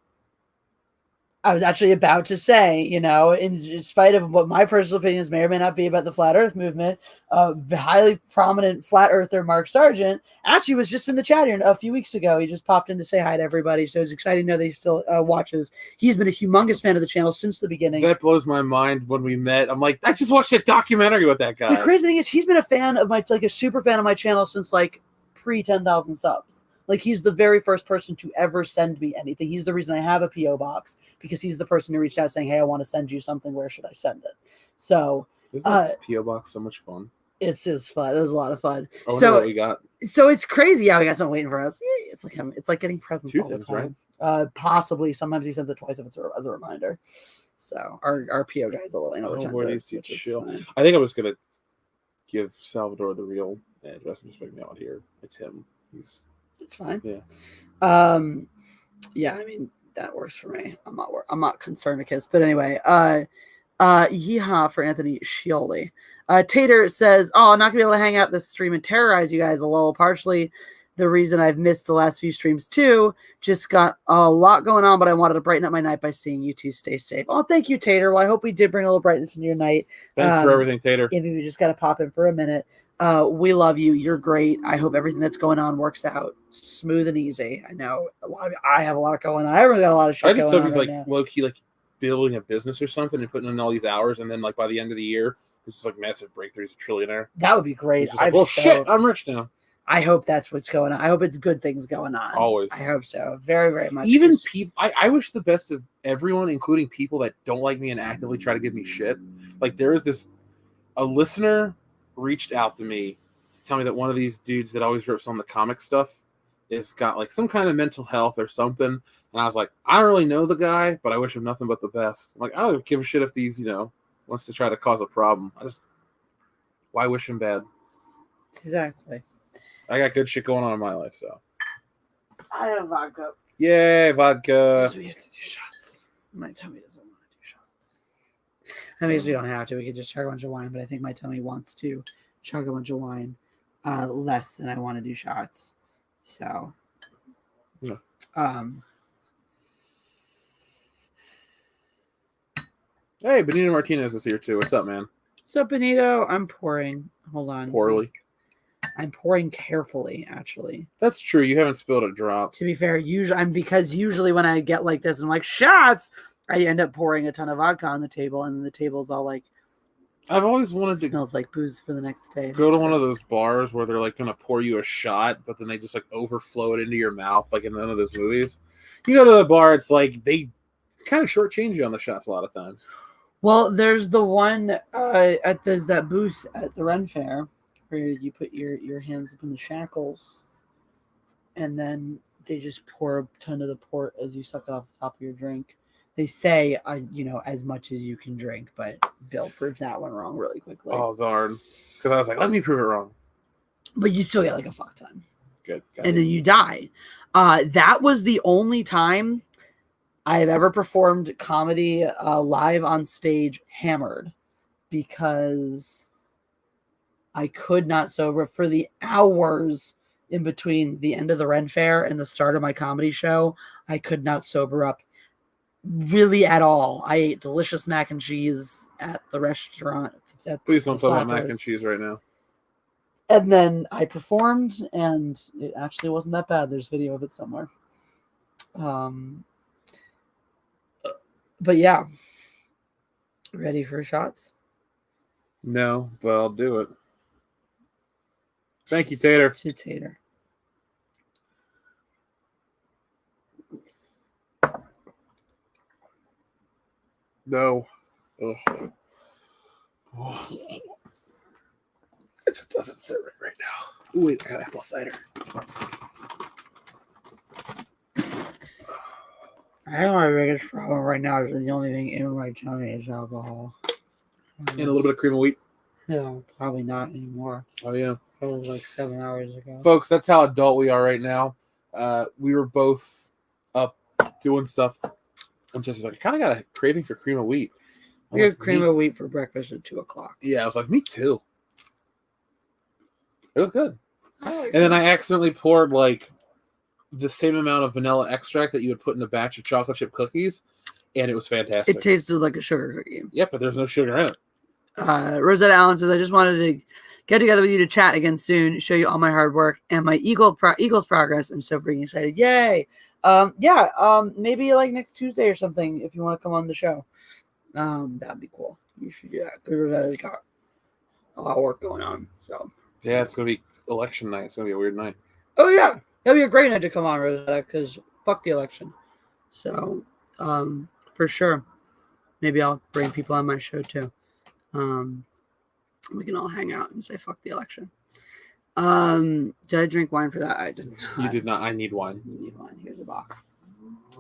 I was actually about to say, in spite of what my personal opinions may or may not be about the Flat Earth movement, the highly prominent Flat Earther Mark Sargent actually was just in the chat here a few weeks ago. He just popped in to say hi to everybody. So it's exciting to know that he still watches. He's been a humongous fan of the channel since the beginning. That blows my mind when we met. I'm like, I just watched a documentary with that guy. The crazy thing is he's been a fan of a super fan of my channel since like pre 10,000 subs. Like, he's the very first person to ever send me anything. He's the reason I have a P.O. box, because he's the person who reached out saying, hey, I want to send you something. Where should I send it? So, isn't that P.O. box so much fun? It's fun. It was a lot of fun. I wonder what we got. So it's crazy. Yeah, we got something waiting for us. Yeah, it's like him. It's like getting presents all the time. Right? Possibly. Sometimes he sends it twice if it's as a reminder. So our P.O. guys a little. Chill. I think I was gonna give Salvador the real address. I'm just putting out here. It's him. It's fine. Yeah. Yeah. I mean, that works for me. I'm not concerned with kids, but anyway. Yeehaw for Anthony Scioli. Tater says, "Oh, I'm not gonna be able to hang out this stream and terrorize you guys a little. Partially the reason I've missed the last few streams too. Just got a lot going on, but I wanted to brighten up my night by seeing you two stay safe. Oh, thank you, Tater. Well, I hope we did bring a little brightness into your night. Thanks for everything, Tater. If you just got to pop in for a minute. We love you. You're great. I hope everything that's going on works out smooth and easy. I know I have a lot going on. I really got a lot of shit. I just going hope he's on like now. low key, like building a business or something and putting in all these hours, and then like by the end of the year, it's just like massive breakthroughs, a trillionaire. That would be great. Like, well, shit, I'm rich now. I hope that's what's going on. I hope it's good things going on. Always. I hope so. Very, very much. Even people, I wish the best of everyone, including people that don't like me and actively try to give me shit. Like there is a listener reached out to me to tell me that one of these dudes that always rips on the comic stuff is got like some kind of mental health or something. And I was like, I don't really know the guy, but I wish him nothing but the best. I'm like, I don't give a shit if these, wants to try to cause a problem. Why wish him bad? Exactly. I got good shit going on in my life, so. I have vodka. Yay, vodka. So we have to do shots. My tummy doesn't want to do shots. I mean, we don't have to. We could just chug a bunch of wine, but I think my tummy wants to chug a bunch of wine less than I want to do shots. So, yeah. Hey, Benito Martinez is here too. What's up, man? What's up, Benito? I'm pouring. Hold on. Poorly. I'm pouring carefully, actually. That's true. You haven't spilled a drop. To be fair, usually when I get like this, I'm like shots. I end up pouring a ton of vodka on the table, and the table's all like. I've always wanted to. Smells like booze for the next day. Go to one of those bars where they're like gonna pour you a shot, but then they just like overflow it into your mouth, like in one of those movies. You go to the bar, it's like they kind of shortchange you on the shots a lot of times. Well, there's the one there's that booth at the Ren Fair where you put your hands up in the shackles, and then they just pour a ton of the port as you suck it off the top of your drink. They say, as much as you can drink, but Bill proved that one wrong really quickly. Oh, darn. Because I was like, let me prove it wrong. But you still get like a fuck ton. Good. And then you die. That was the only time I have ever performed comedy live on stage hammered, because I could not sober for the hours in between the end of the Ren Fair and the start of my comedy show. I could not sober up really at all. I ate delicious mac and cheese at the restaurant. Please don't talk about mac and cheese right now. And then I performed, and it actually wasn't that bad. There's video of it somewhere. But yeah. Ready for shots? No, but I'll do it. Thank you, Tater. To Tater. No. Ugh. Oh. It just doesn't sit right now. Ooh, wait, I got apple cider. I think my biggest problem right now is the only thing in my tummy is alcohol. And a little bit of cream of wheat. No, probably not anymore. Oh, yeah. That was like 7 hours ago. Folks, that's how adult we are right now. We were both up doing stuff. And Jesse's like, I kind of got a craving for cream of wheat. We had cream of wheat for breakfast at 2 o'clock. Yeah, I was like, me too. It was good. And then I accidentally poured like the same amount of vanilla extract that you would put in a batch of chocolate chip cookies, and it was fantastic. It tasted like a sugar cookie. Yep, but there's no sugar in it. Rosetta Allen says, I just wanted to get together with you to chat again soon, show you all my hard work and my Eagles progress. I'm so freaking excited. Yay. Maybe like next Tuesday or something, if you want to come on the show. That'd be cool. You should do that, because Rosetta's got a lot of work going on. So yeah, it's going to be election night. It's going to be a weird night. Oh, yeah. That'd be a great night to come on, Rosetta, because fuck the election. So, for sure. Maybe I'll bring people on my show, too. We can all hang out and say fuck the election. Did I drink wine for that? I did not. You did not. I need wine. You need wine. Here's a box. It's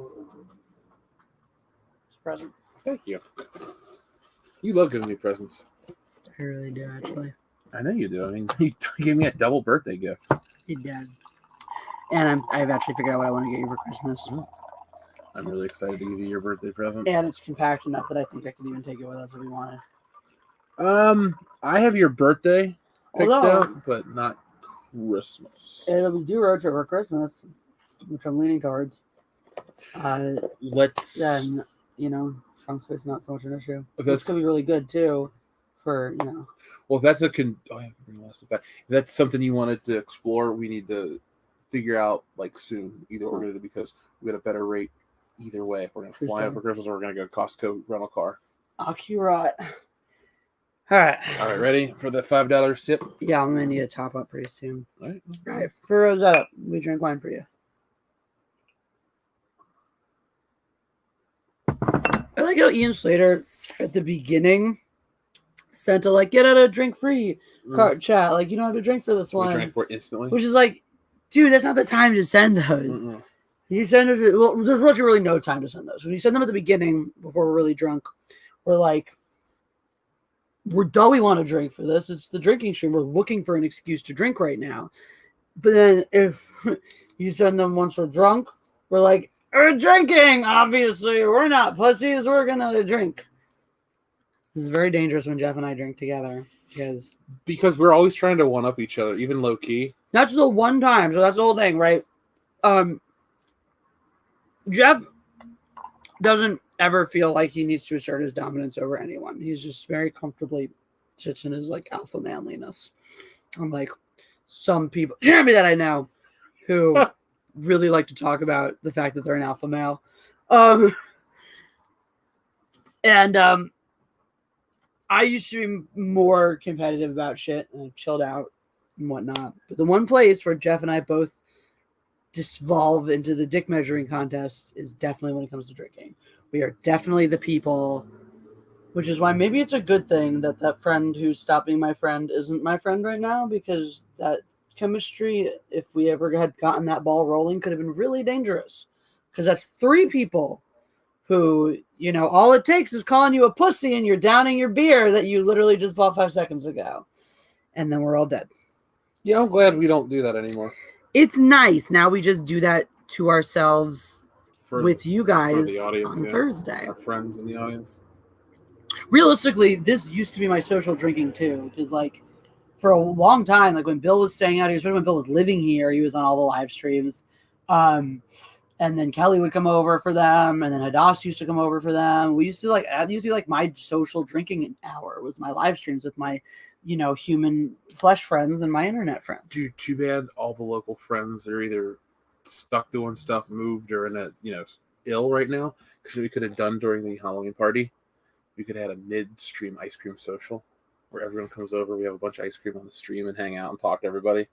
a present. Thank you. You love giving me presents. I really do, actually. I know you do. I mean, you gave me a double birthday gift. You did. And I've actually figured out what I want to get you for Christmas. I'm really excited to give you your birthday present. And it's compact enough that I think I can even take it with us if we wanted. I have your birthday picked out, but not Christmas. It'll be due road trip for Christmas, which I'm leaning towards. Let's. Then, trunk space is not so much an issue. Okay. It's going to be really good, too, for, Well, if that's I haven't lost it back. If that's something you wanted to explore, we need to figure out soon. Either we're going to because we get a better rate either way. If we're going to fly over Christmas or we're going to go Costco rental car. Accurate. All right, ready for the $5 sip? Yeah, I'm going to need a top up pretty soon. All right. For Rosetta, we drink wine for you. I like how Ian Slater at the beginning sent a get out a drink free chat. You don't have to drink for this one. We drank for it instantly. Which is dude, that's not the time to send those. You send it. Well, there's really no time to send those. When you send them at the beginning before we're really drunk, we're we want to drink for this. It's the drinking stream. We're looking for an excuse to drink right now. But then if you send them once we're drunk, we're we're drinking, obviously. We're not pussies. We're going to drink. This is very dangerous when Jeff and I drink together. Because we're always trying to one-up each other, even low-key. That's the one time. So that's the whole thing, right? Jeff doesn't ever feel like he needs to assert his dominance over anyone. He's just very comfortably sits in his alpha manliness. Unlike some people, Jeremy, that I know, who really like to talk about the fact that they're an alpha male. I used to be more competitive about shit and chilled out and whatnot. But the one place where Jeff and I both disvolve into the dick measuring contest is definitely when it comes to drinking. We are definitely the people, which is why maybe it's a good thing that friend who's stopping my friend isn't my friend right now, because that chemistry, if we ever had gotten that ball rolling, could have been really dangerous. Because that's three people who, all it takes is calling you a pussy and you're downing your beer that you literally just bought 5 seconds ago. And then we're all dead. Yeah, I'm glad we don't do that anymore. It's nice. Now we just do that to ourselves with you guys the audience, on Thursday. Our friends in the audience. Realistically, this used to be my social drinking too. Because for a long time, when Bill was staying out here, especially when Bill was living here, he was on all the live streams. And then Kelly would come over for them, and then Hadass used to come over for them. We used to it used to be my social drinking hour was my live streams with my, human flesh friends and my internet friends. Dude, too bad all the local friends are either stuck doing stuff, moved, or in a ill right now. Because we could have done during the Halloween party, we could have had a mid-stream ice cream social where everyone comes over. We have a bunch of ice cream on the stream and hang out and talk to everybody.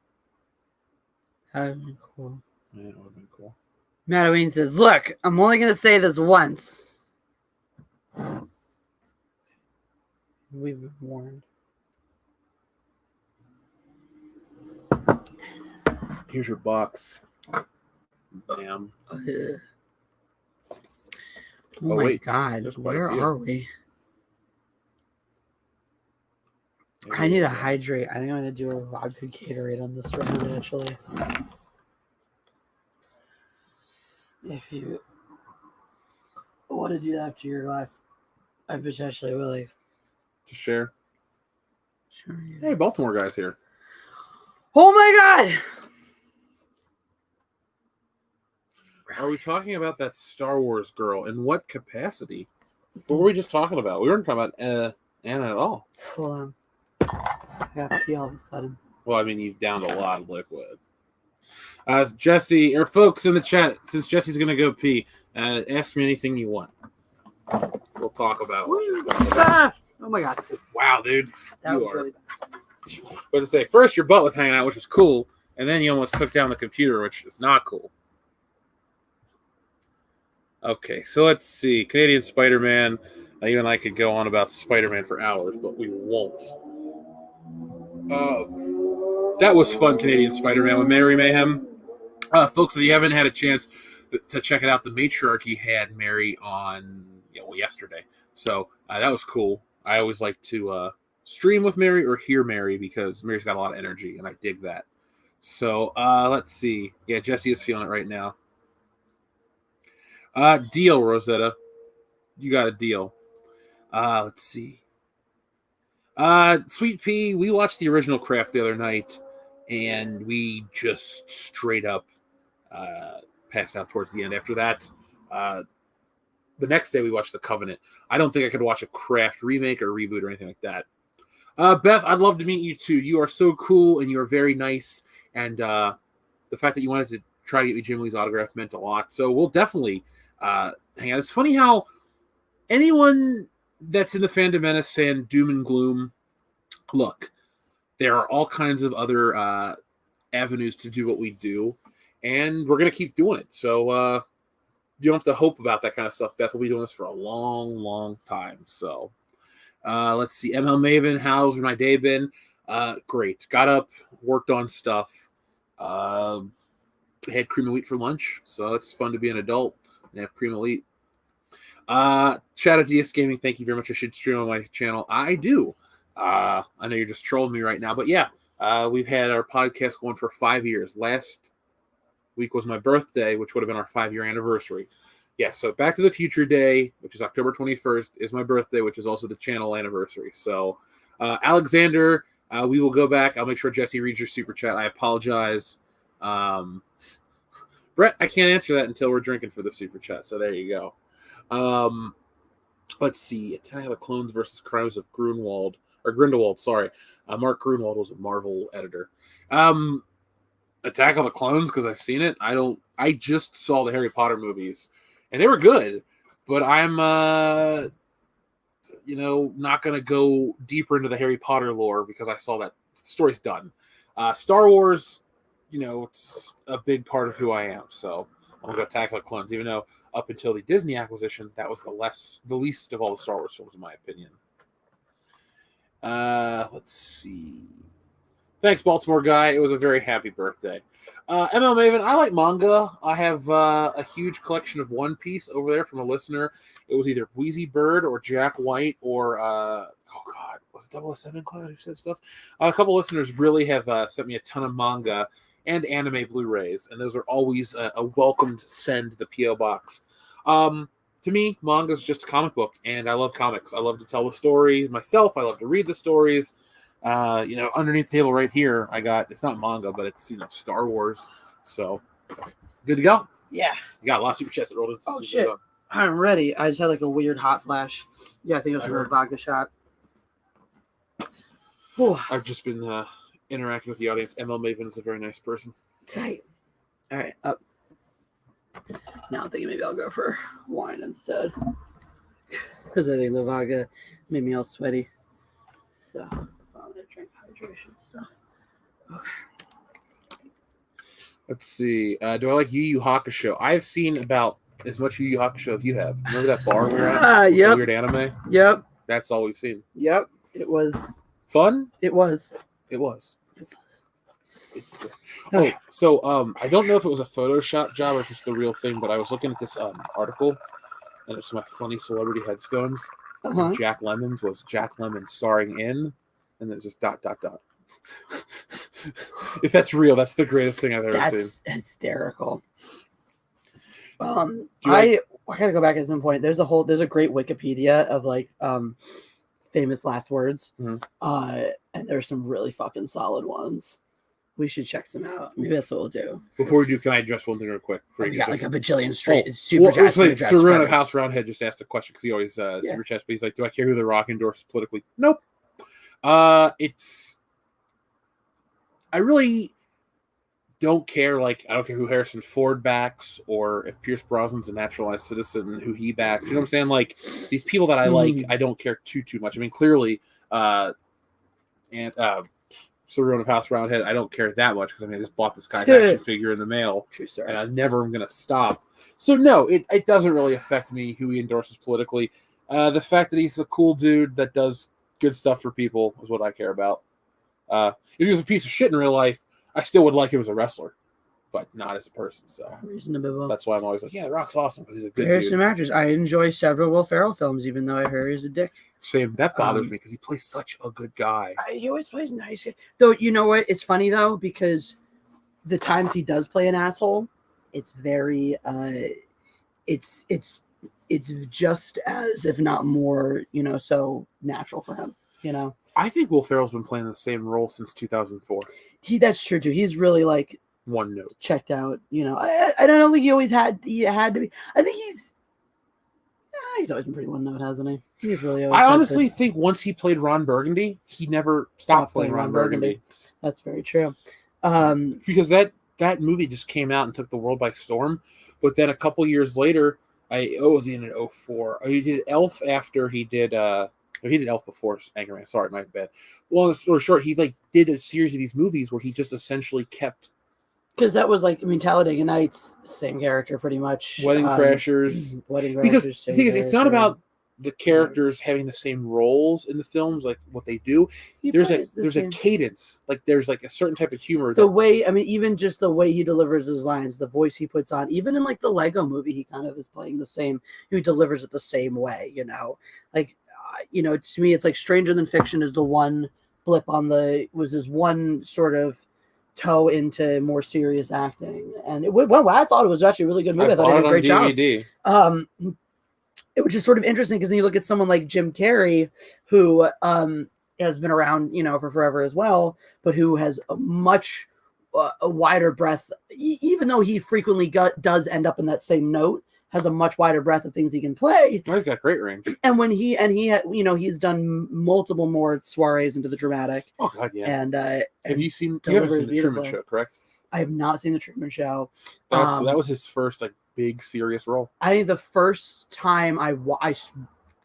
That would have been cool. Yeah, it would have been cool. Mattaween says, look, I'm only going to say this once. We've been warned. Here's your box. Damn. Oh my God. Where are we? I need to hydrate. I think I'm going to do a vodka Gatorade on this round, actually. If you want to do that after your glass, I potentially will. To share. Sure. Yeah. Hey, Baltimore guy's here. Oh my God! Are we talking about that Star Wars girl? In what capacity? What were we just talking about? We weren't talking about Anna at all. Hold on. I got to pee all of a sudden. Well, I mean, you've downed a lot of liquid. Jesse, or folks in the chat, since Jesse's going to go pee, ask me anything you want. We'll talk about it. Oh my God. Wow, dude. That was really bad. But to say, first your butt was hanging out, which was cool, and then you almost took down the computer, which is not cool. Okay, so let's see. Canadian Spider-Man. You and I could go on about Spider-Man for hours, but we won't. That was fun, Canadian Spider-Man with Mary Mayhem. Folks, if you haven't had a chance to check it out, the Matriarchy had Mary on yesterday. So that was cool. I always like to stream with Mary or hear Mary because Mary's got a lot of energy, and I dig that. So let's see. Yeah, Jesse is feeling it right now. Deal, Rosetta. You got a deal. Let's see. Sweet Pea, we watched the original Craft the other night, and we just straight up passed out towards the end. After that, the next day we watched The Covenant. I don't think I could watch a Craft remake or reboot or anything like that. Beth, I'd love to meet you too. You are so cool and you are very nice. And the fact that you wanted to try to get me Jim Lee's autograph meant a lot. So we'll definitely hang out. It's funny how anyone that's in the fandom menace saying doom and gloom, look, there are all kinds of other avenues to do what we do, and we're going to keep doing it. So you don't have to hope about that kind of stuff. Beth will be doing this for a long, long time. So let's see. ML Maven, how's my day been? Great. Got up, worked on stuff. Had cream of wheat for lunch, so it's fun to be an adult and have cream of wheat. Shadow DS Gaming, thank you very much. I should stream on my channel. I do. I know you're just trolling me right now, but yeah, we've had our podcast going for 5 years. Last week was my birthday, which would have been our 5-year anniversary. Yeah, so Back to the Future Day, which is October 21st, is my birthday, which is also the channel anniversary. So, Alexander, we will go back. I'll make sure Jesse reads your super chat. I apologize. Brett, I can't answer that until we're drinking for the super chat. So there you go. Let's see. Attack of the Clones versus Crimes of Grunwald. Or Grindelwald, sorry. Mark Grunwald was a Marvel editor. Attack of the Clones, because I've seen it. I just saw the Harry Potter movies, and they were good, but I'm not going to go deeper into the Harry Potter lore because I saw that the story's done. Star Wars, it's a big part of who I am, so I'm going to go Attack of the Clones, even though up until the Disney acquisition, that was the least of all the Star Wars films, in my opinion. Let's see. Thanks, Baltimore guy. It was a very happy birthday. ML Maven, I like manga. I have a huge collection of One Piece over there from a listener. It was either Wheezy Bird or Jack White or, was it 007 Cloud who said stuff? A couple listeners really have sent me a ton of manga and anime Blu-rays, and those are always a welcomed send to the P.O. Box. To me, manga is just a comic book, and I love comics. I love to tell the story myself. I love to read the stories. Underneath the table right here, I got, it's not manga, but it's, Star Wars. So, good to go? Yeah. You got a lot of super chats that rolled in. Oh, shit. I'm ready. I just had like a weird hot flash. Yeah, I think it was a little vodka shot. Whew. I've just been interacting with the audience. ML Maven is a very nice person. Tight. All right, up. Now I'm thinking maybe I'll go for wine instead. Because I think the vodka made me all sweaty. So, I'm going to drink hydration stuff. Okay. Let's see. Do I like Yu Yu Hakusho? I've seen about as much Yu Yu Hakusho as you have. Remember that bar we were at? Yep. The weird anime? Yep. That's all we've seen. Yep. It was. Fun? It was. It was. Okay. So I don't know if it was a Photoshop job or if it's the real thing, but I was looking at this article, and it's my funny celebrity headstones. Uh-huh. Jack Lemmon's was Jack Lemmon starring in, and then just ... If that's real, that's the greatest thing I've ever seen. That's hysterical. I gotta go back at some point. There's a great Wikipedia of like famous last words. Mm-hmm. And there's some really fucking solid ones. We should check some out. Maybe that's what we'll do. Before we do, can I address one thing real quick? We got like a bajillion straight. It's super super chat. Saruno of House Roundhead just asked a question because he always super chats, but he's like, "Do I care who The Rock endorses politically?" Nope. I really don't care. Like, I don't care who Harrison Ford backs or if Pierce Brosnan's a naturalized citizen, who he backs. You know what I'm saying? Like, these people that I like, I don't care too much. I mean, clearly, Saruno of House Roundhead, I don't care that much because I just bought this guy's action figure in the mail, and I never am going to stop. So no, it doesn't really affect me who he endorses politically. The fact that he's a cool dude that does good stuff for people is what I care about. If he was a piece of shit in real life, I still would like him as a wrestler, but not as a person. So reasonable. That's why I'm always like, yeah, Rock's awesome because he's a good There's dude. some actors. I enjoy several Will Ferrell films, even though I heard he's a dick. Same. That bothers me because he plays such a good guy. He always plays nice. Though, you know what? It's funny, though, because the times he does play an asshole, it's very, it's just as, if not more, so natural for him. You know, I think Will Ferrell's been playing the same role since 2004. that's true too. He's really like One note. checked out. You know, I don't think he always had to be. I think he's always been pretty one note, hasn't he? He's really always. I honestly think once he played Ron Burgundy, he never stopped playing Ron Burgundy. That's very true. Because that movie just came out and took the world by storm. But then a couple years later, was he in an 04? He did Elf after he did he did Elf before Anchorman. Sorry, my bad. Long story short, he like did a series of these movies where he just essentially kept, because that was like, I mean, Talladega Nights, same character pretty much. Wedding Crashers. Because the thing is, it's not about the characters having the same roles in the films, like what they do. There's a cadence, like there's like a certain type of humor. The way, I mean, even just the way he delivers his lines, the voice he puts on, even in like the Lego movie, he kind of is playing the same. He delivers it the same way, you know. Like, you know, to me, it's like Stranger Than Fiction is the one blip on was his one sort of toe into more serious acting, and I thought it was actually a really good movie. I thought he did a great job. It was just sort of interesting because then you look at someone like Jim Carrey, who has been around, you know, for forever as well, but who has a much a wider breadth, even though he frequently does end up in that same note, has a much wider breadth of things he can play. Well, he's got great range. And when he you know, he's done multiple more soirees into the dramatic. Oh God, yeah. And have you seen? You haven't seen the Truman Show, correct? I have not seen the Truman Show. That was his first like big serious role. I think the first time I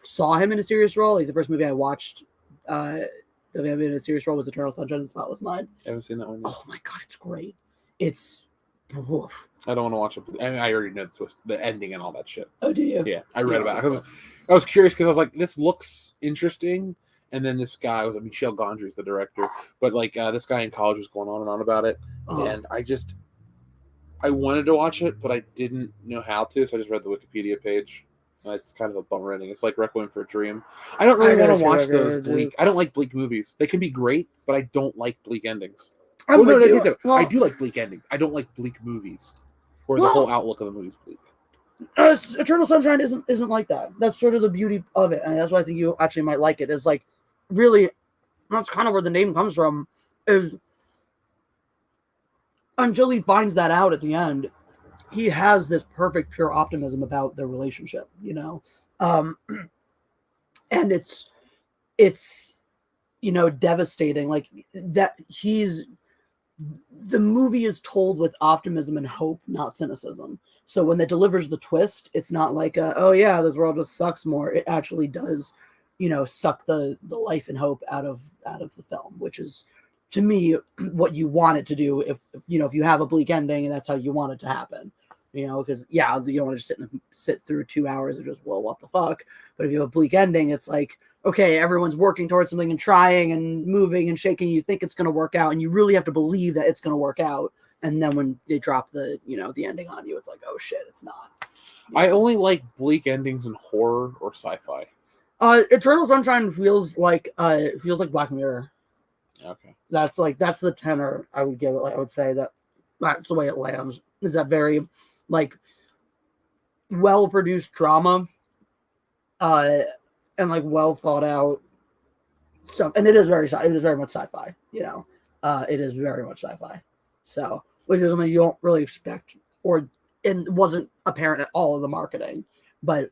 saw him in a serious role, like the first movie I watched that in a serious role was Eternal Sunshine of the Spotless Mind. I haven't seen that one yet. Oh my God, it's great. It's woof. I don't want to watch it. I mean, I already know the twist, the ending and all that shit. Oh, do you? Yeah, I read about it. I was curious because I was like, this looks interesting. And then this guy Michel Gondry is the director, but like this guy in college was going on and on about it. Oh. And I wanted to watch it, but I didn't know how to, so I just read the Wikipedia page. It's kind of a bummer ending. It's like Requiem for a Dream. I don't really want to watch those bleak. I don't like bleak movies. They can be great, but I don't like bleak endings. I do like bleak endings. I don't like bleak movies, where the whole outlook of the movie is bleak. Eternal Sunshine isn't like that. That's sort of the beauty of it, and that's why I think you actually might like it. Is like really, that's kind of where the name comes from. Is until he finds that out at the end, he has this perfect pure optimism about their relationship, you know, and it's you know, devastating. Like that the movie is told with optimism and hope, not cynicism. So when it delivers the twist, it's not like oh yeah, this world just sucks more. It actually does, you know, suck the life and hope out of the film, which is, to me, what you want it to do. If you know, if you have a bleak ending and that's how you want it to happen, you know, because yeah, you don't want to just sit through 2 hours and just, well, what the fuck. But if you have a bleak ending, it's like, okay, everyone's working towards something and trying and moving and shaking. You think it's going to work out, and you really have to believe that it's going to work out. And then when they drop the ending on you, it's like, oh shit, it's not. I only like bleak endings in horror or sci-fi. Eternal Sunshine feels like Black Mirror. Okay. That's the tenor I would give it. Like I would say that's the way it lands. Is that very like well-produced drama, and like well thought out stuff. And it is very much sci-fi. You know, it is very much sci-fi. So, which is something you don't really expect, and wasn't apparent at all in the marketing. But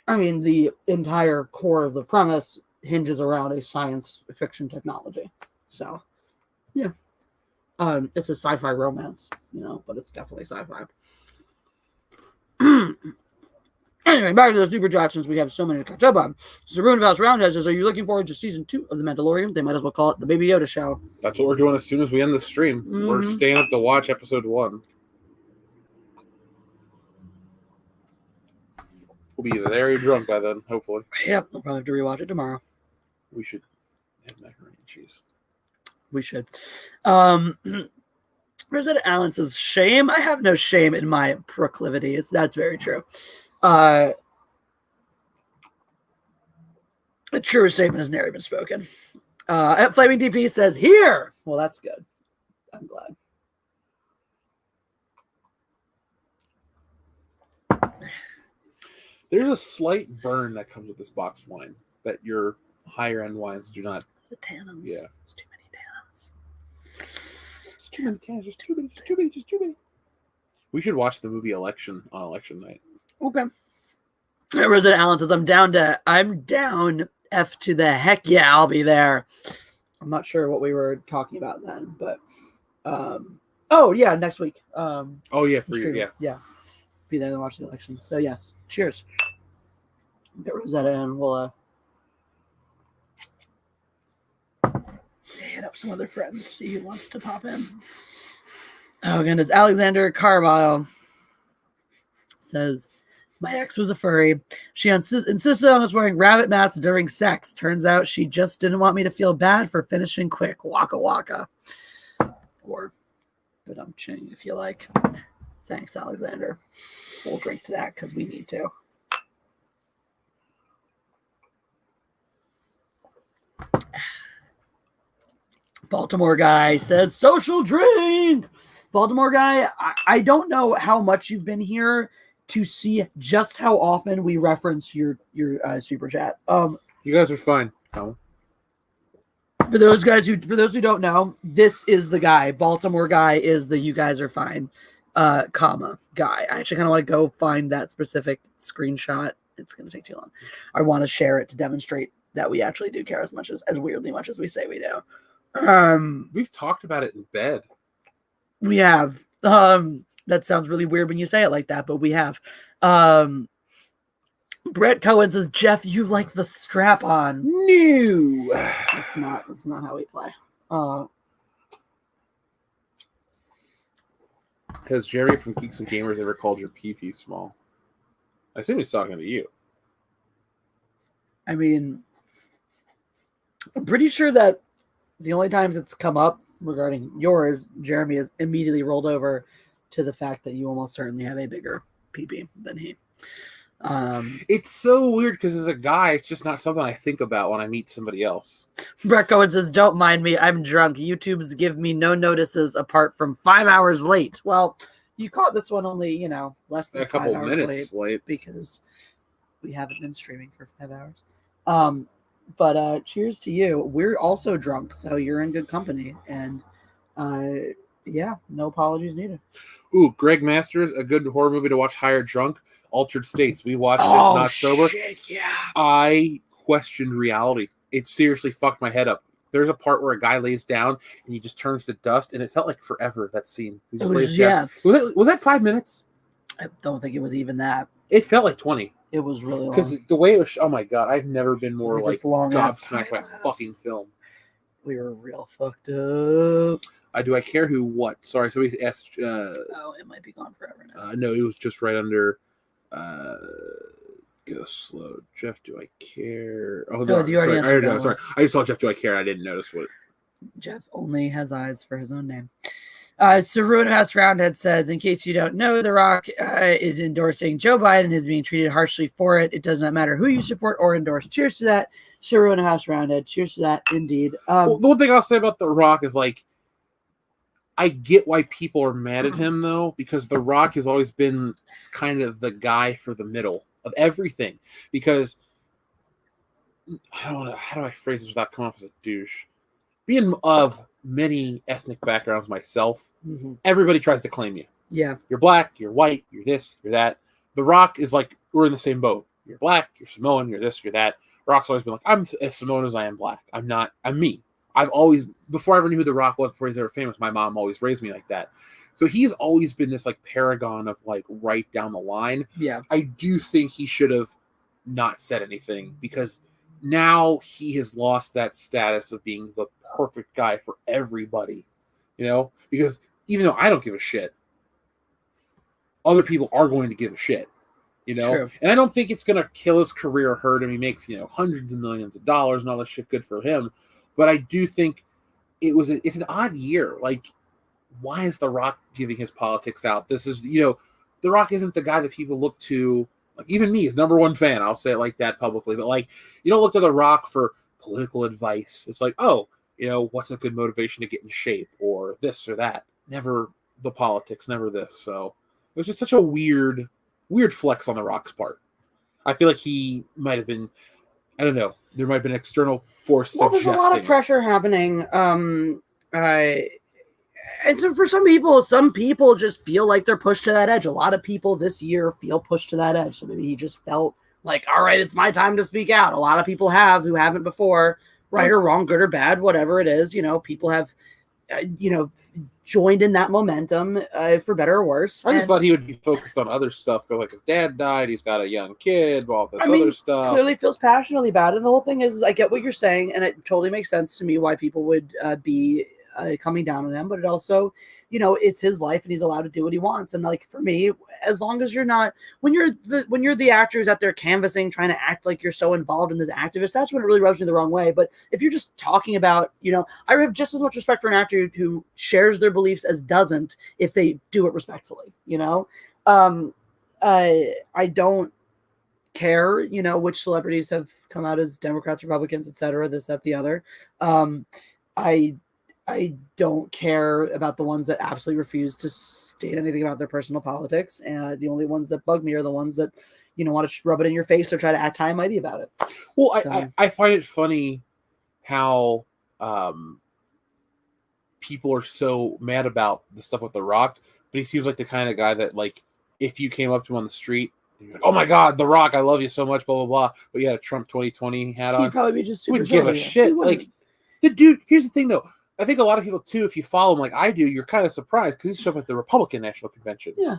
I mean, the entire core of the premise hinges around a science fiction technology. So, yeah. It's a sci-fi romance, you know, but it's definitely sci-fi. Anyway, back to the super chats, since we have so many to catch up on. Saroon Vals Roundhead says, are you looking forward to season 2 of The Mandalorian? They might as well call it the Baby Yoda Show. That's what we're doing as soon as we end the stream. Mm-hmm. We're staying up to watch episode 1. We'll be very drunk by then, hopefully. Yep, we'll probably have to rewatch it tomorrow. We should have macaroni and cheese. We should. Rosetta Allen says, shame? I have no shame in my proclivities. That's very true. A true statement has never been spoken. Flaming DP says, here! Well, that's good. I'm glad. There's a slight burn that comes with this box wine that you're higher end wines do not. The tannins. Yeah. It's too many tannins. It's too many cans. Just too many. We should watch the movie Election on election night. Okay. Resident Allen says, I'm down F to the heck yeah, I'll be there. I'm not sure what we were talking about then, but oh yeah, next week. Oh yeah, for you, streaming. Yeah. Be there to watch the election. So yes, cheers. Get Rosetta and we'll hit up some other friends, see who wants to pop in. Oh goodness, Alexander Carlisle says, my ex was a furry. She insisted on us wearing rabbit masks during sex. Turns out she just didn't want me to feel bad for finishing quick. Waka waka. Or but I'm ching if you like. Thanks, Alexander. We'll drink to that because we need to. Baltimore guy says, social drink. Baltimore guy, I don't know how much you've been here to see just how often we reference your super chat. You guys are fine. Oh. For those who don't know, this is the guy. Baltimore guy is the you guys are fine, comma guy. I actually kind of want to go find that specific screenshot. It's going to take too long. I want to share it to demonstrate that we actually do care as weirdly much as we say we do. We've talked about it in bed. We have. That sounds really weird when you say it like that, but we have. Brett Cohen says, Jeff, you like the strap on. No. That's not how we play. Has Jerry from Geeks and Gamers ever called your PP small? I assume he's talking to you. I mean, I'm pretty sure that the only times it's come up regarding yours, Jeremy has immediately rolled over to the fact that you almost certainly have a bigger PP than he. It's so weird because as a guy, it's just not something I think about when I meet somebody else. Brett Cohen says, don't mind me, I'm drunk. YouTube's give me no notices apart from 5 hours late. Well, you caught this one only, less than a couple 5 hours minutes late because we haven't been streaming for 5 hours. But cheers to you. We're also drunk, so you're in good company. And yeah, no apologies needed. Ooh, Greg Masters, a good horror movie to watch higher drunk. Altered States. We watched it not sober. Shit, yeah. I questioned reality. It seriously fucked my head up. There's a part where a guy lays down and he just turns to dust, and it felt like forever, that scene. He just lays down. Was that 5 minutes? I don't think it was even that. It felt like 20. It was really long. Because the way it was, oh my god, I've never been more like gobsmacked by a fucking film. We were real fucked up. Do I care who what? Sorry, somebody asked. It might be gone forever now. No, it was just right under. Go slow, Jeff. Do I care? Oh no, sorry. I just saw Jeff. Do I care? I didn't notice what. Jeff only has eyes for his own name. Saruin House Roundhead says, in case you don't know, The Rock is endorsing Joe Biden and is being treated harshly for it. It does not matter who you support or endorse. Cheers to that, Saruin House Roundhead. Cheers to that, indeed. Well, the one thing I'll say about The Rock is I get why people are mad at him, though, because The Rock has always been kind of the guy for the middle of everything. Because, I don't know, how do I phrase this without coming off as a douche? Being of many ethnic backgrounds myself, everybody tries to claim you. Yeah. You're black, you're white, you're this, you're that. The Rock is like, we're in the same boat. You're black, you're Samoan, you're this, you're that. Rock's always been like, I'm as Samoan as I am black. I'm me. I've always, before I ever knew who The Rock was, before he's ever famous, my mom always raised me like that. So he's always been this paragon of right down the line. Yeah. I do think he should have not said anything because now he has lost that status of being the perfect guy for everybody, because even though I don't give a shit, other people are going to give a shit, True. And I don't think it's going to kill his career or hurt him. He makes, hundreds of millions of dollars and all this shit. Good for him. But I do think it's an odd year. Why is The Rock giving his politics out? This is, The Rock isn't the guy that people look to. Even me, his number one fan, I'll say it like that publicly. But you don't look to The Rock for political advice. It's what's a good motivation to get in shape or this or that. Never the politics, never this. So it was just such a weird flex on The Rock's part. I feel like he might have been, I don't know. there might have been an external force Well, there's a lot of suggesting. pressure happening. And so for some people just feel like they're pushed to that edge. A lot of people this year feel pushed to that edge. So maybe he just felt like, all right, it's my time to speak out. A lot of people have who haven't before, right or wrong, good or bad, whatever it is. You know, people have, joined in that momentum for better or worse. I just thought he would be focused on other stuff. Because like his dad died, he's got a young kid, all this other stuff. Clearly feels passionately about it. And the whole thing is, I get what you're saying, and it totally makes sense to me why people would be coming down on him. But it also, it's his life, and he's allowed to do what he wants. And like for me, as long as you're not, when you're the actor who's out there canvassing, trying to act like you're so involved in this activist, that's when it really rubs me the wrong way. But if you're just talking about, I have just as much respect for an actor who shares their beliefs as doesn't, if they do it respectfully. I don't care, which celebrities have come out as Democrats, Republicans, etc., this, that, the other. I don't care about the ones that absolutely refuse to state anything about their personal politics. And the only ones that bug me are the ones that, want to rub it in your face or try to act high and mighty about it. Well, so. I find it funny how people are so mad about the stuff with The Rock, but he seems like the kind of guy that, like, if you came up to him on the street, you're like, oh my God, The Rock, I love you so much, blah, blah, blah. But you had a Trump 2020 hat on. He'd probably be just super would give a shit. Like, the dude, here's the thing, though. I think a lot of people, too, if you follow him like I do, you're kind of surprised because he's showing up at the Republican National Convention. Yeah.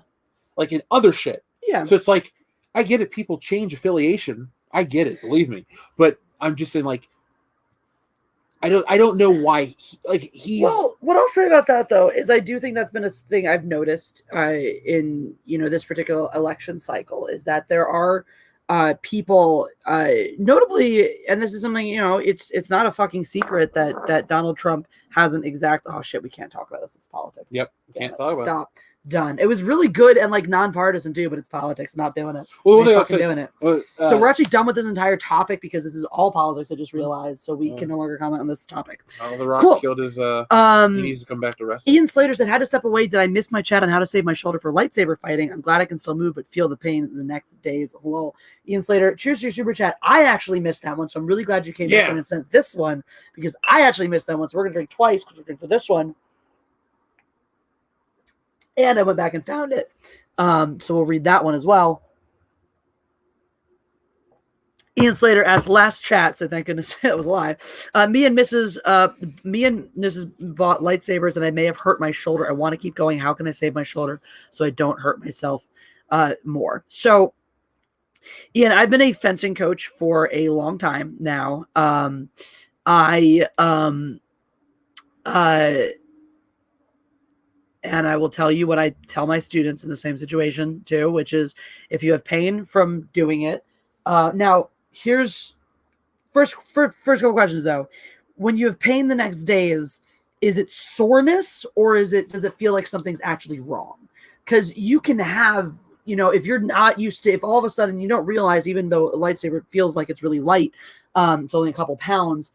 Like in other shit. Yeah. So it's like, I get it. People change affiliation. I get it. Believe me. But I'm just saying, like, I don't know why he's. Well, what I'll say about that, though, is I do think that's been a thing I've noticed in, this particular election cycle, is that there are people, notably, and this is something, it's not a fucking secret that Donald Trump hasn't oh shit, we can't talk about this. It's politics. Yep. Can't talk about it. Stop. Done. It was really good and like nonpartisan too, but it's politics. Not doing it. Well, doing it. So we're actually done with this entire topic because this is all politics. I just realized, so we can no longer comment on this topic. Oh, The Rock killed his. He needs to come back to wrestling. Ian Slater said, "Had to step away. Did I miss my chat on how to save my shoulder for lightsaber fighting? I'm glad I can still move, but feel the pain in the next days." Hello, Ian Slater. Cheers to your super chat. I actually missed that one, so I'm really glad you came back and sent this one because I actually missed that one. So we're gonna drink twice because we're drinking for this one. And I went back and found it. So we'll read that one as well. Ian Slater asked last chat, so thank goodness it was live. Me and Mrs. bought lightsabers and I may have hurt my shoulder. I want to keep going. How can I save my shoulder so I don't hurt myself more? So, Ian, I've been a fencing coach for a long time now. And I will tell you what I tell my students in the same situation too, which is if you have pain from doing it. Now, here's first couple questions though. When you have pain the next days, is it soreness or does it feel like something's actually wrong? Because you can have, if you're not used to, if all of a sudden you don't realize, even though a lightsaber feels like it's really light, it's only a couple pounds,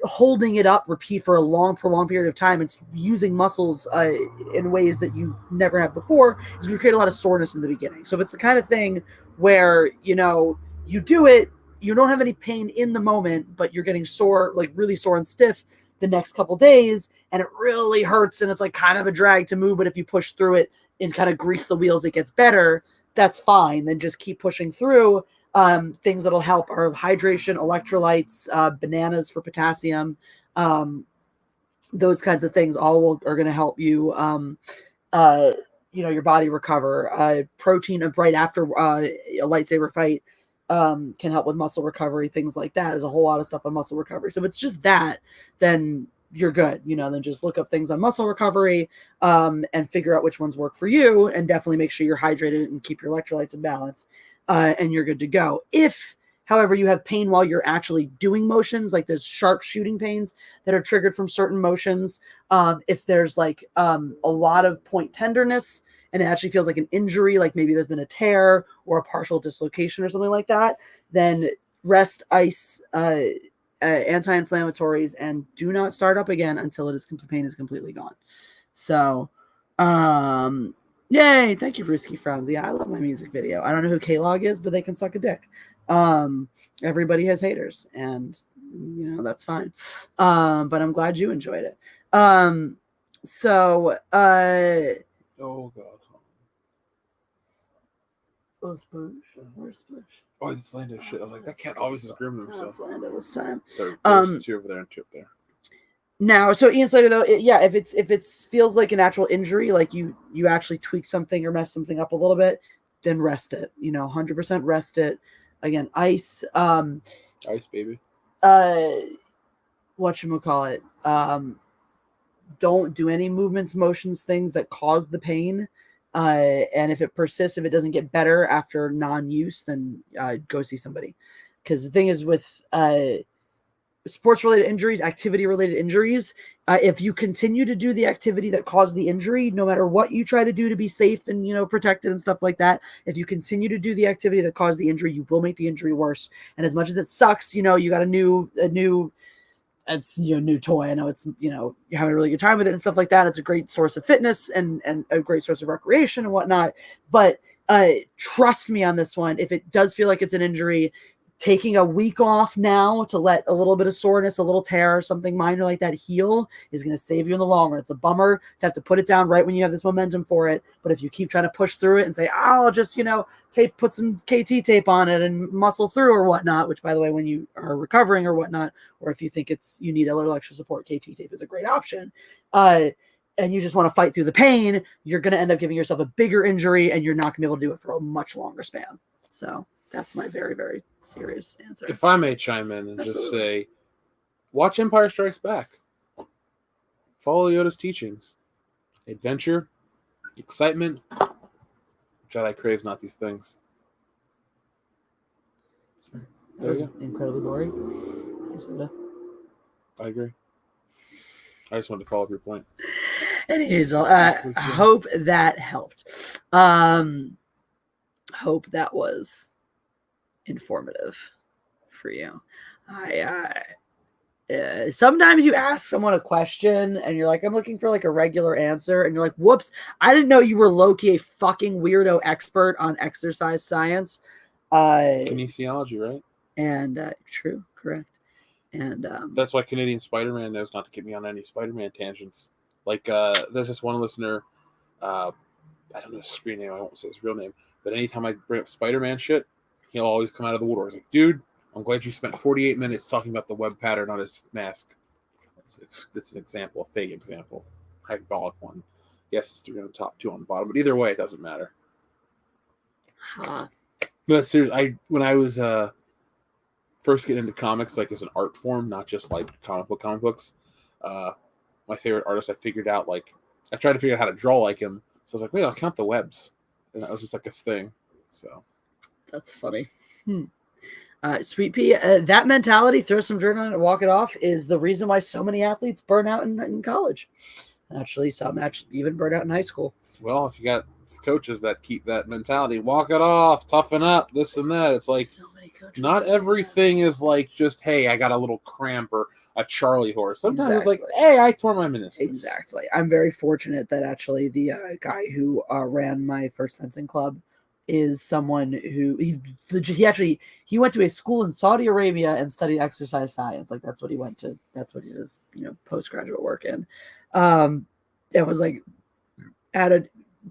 holding it up repeat for a prolonged period of time, it's using muscles in ways that you never have before, is going to create a lot of soreness in the beginning. So if it's the kind of thing where, you do it, you don't have any pain in the moment, but you're getting sore, like really sore and stiff the next couple days, and it really hurts and it's like kind of a drag to move, but if you push through it and kind of grease the wheels, it gets better, that's fine. Then just keep pushing through. Things that'll help are hydration, electrolytes, bananas for potassium, those kinds of things all are going to help you, your body recover. Protein right after a lightsaber fight can help with muscle recovery, things like that. There's a whole lot of stuff on muscle recovery. So if it's just that, then you're good. Then just look up things on muscle recovery and figure out which ones work for you, and definitely make sure you're hydrated and keep your electrolytes in balance. And you're good to go. If, however, you have pain while you're actually doing motions, like there's sharp shooting pains that are triggered from certain motions, if there's like a lot of point tenderness and it actually feels like an injury, like maybe there's been a tear or a partial dislocation or something like that, then rest, ice, anti-inflammatories, and do not start up again until pain is completely gone. So, Yay! Thank you, Brewski Frowns. Yeah, I love my music video. I don't know who K-Log is, but they can suck a dick. Everybody has haters, and that's fine. But I'm glad you enjoyed it. So Oh god. oh, Sploosh. Where's Sploosh? Oh, it's Lando shit. I'm like, that cat always is grooming himself. It's Lando this time. There's two over there and two up there. Now, so Ian Slater though, if it feels like a natural injury, like you actually tweak something or mess something up a little bit, then rest it. 100% rest it. Again, ice. Ice, baby. Whatchamacallit. Don't do any movements, motions, things that cause the pain. And if it persists, if it doesn't get better after non-use, then go see somebody. Because the thing is with sports-related injuries, activity-related injuries, if you continue to do the activity that caused the injury, no matter what you try to do to be safe and protected and stuff like that, if you continue to do the activity that caused the injury, you will make the injury worse. And as much as it sucks, you got a new new toy. I know it's you're having a really good time with it and stuff like that. It's a great source of fitness and a great source of recreation and whatnot. But trust me on this one. If it does feel like it's an injury, taking a week off now to let a little bit of soreness, a little tear, something minor like that heal is going to save you in the long run. It's a bummer to have to put it down right when you have this momentum for it. But if you keep trying to push through it and say, I'll just, put some KT tape on it and muscle through or whatnot, which by the way, when you are recovering or whatnot, or if you think you need a little extra support, KT tape is a great option. And you just want to fight through the pain, you're going to end up giving yourself a bigger injury and you're not going to be able to do it for a much longer span. So that's my very, very serious answer. If I may chime in and just say, watch Empire Strikes Back. Follow Yoda's teachings. Adventure, excitement. Jedi craves not these things. That was incredibly boring. I agree. I just wanted to follow up your point. Anyways, I hope that helped. Hope that was informative for you. Sometimes you ask someone a question and you're like, I'm looking for like a regular answer, and you're like, whoops, I didn't know you were low-key a fucking weirdo expert on exercise science. Kinesiology, right? And true, correct. And that's why Canadian Spider-Man knows not to get me on any Spider-Man tangents. Like there's this one listener, I don't know his screen name, I won't say his real name, but anytime I bring up Spider-Man shit, he'll always come out of the woodwork. He's like, dude, I'm glad you spent 48 minutes talking about the web pattern on his mask. It's an example, a fake example. Hyperbolic one. Yes, it's 3 on the top, 2 on the bottom, but either way, it doesn't matter. Huh. No, seriously, when I was first getting into comics, like as an art form, not just like comic books, my favorite artist, I figured out, like, I tried to figure out how to draw like him. So I was like, wait, I'll count the webs. And that was just like his thing. So that's funny. Sweet Pea, that mentality, throw some dirt on it and walk it off, is the reason why so many athletes burn out in college. Actually, some even burn out in high school. Well, if you got coaches that keep that mentality, walk it off, toughen up, this and that. It's like, so many coaches, not everything is like just, hey, I got a little cramp or a Charlie horse. Sometimes it's like, hey, I tore my meniscus. Exactly. I'm very fortunate that actually the guy who ran my first fencing club is someone who he went to a school in Saudi Arabia and studied exercise science. Like that's what he went to. That's what he does, postgraduate work in. It was like had a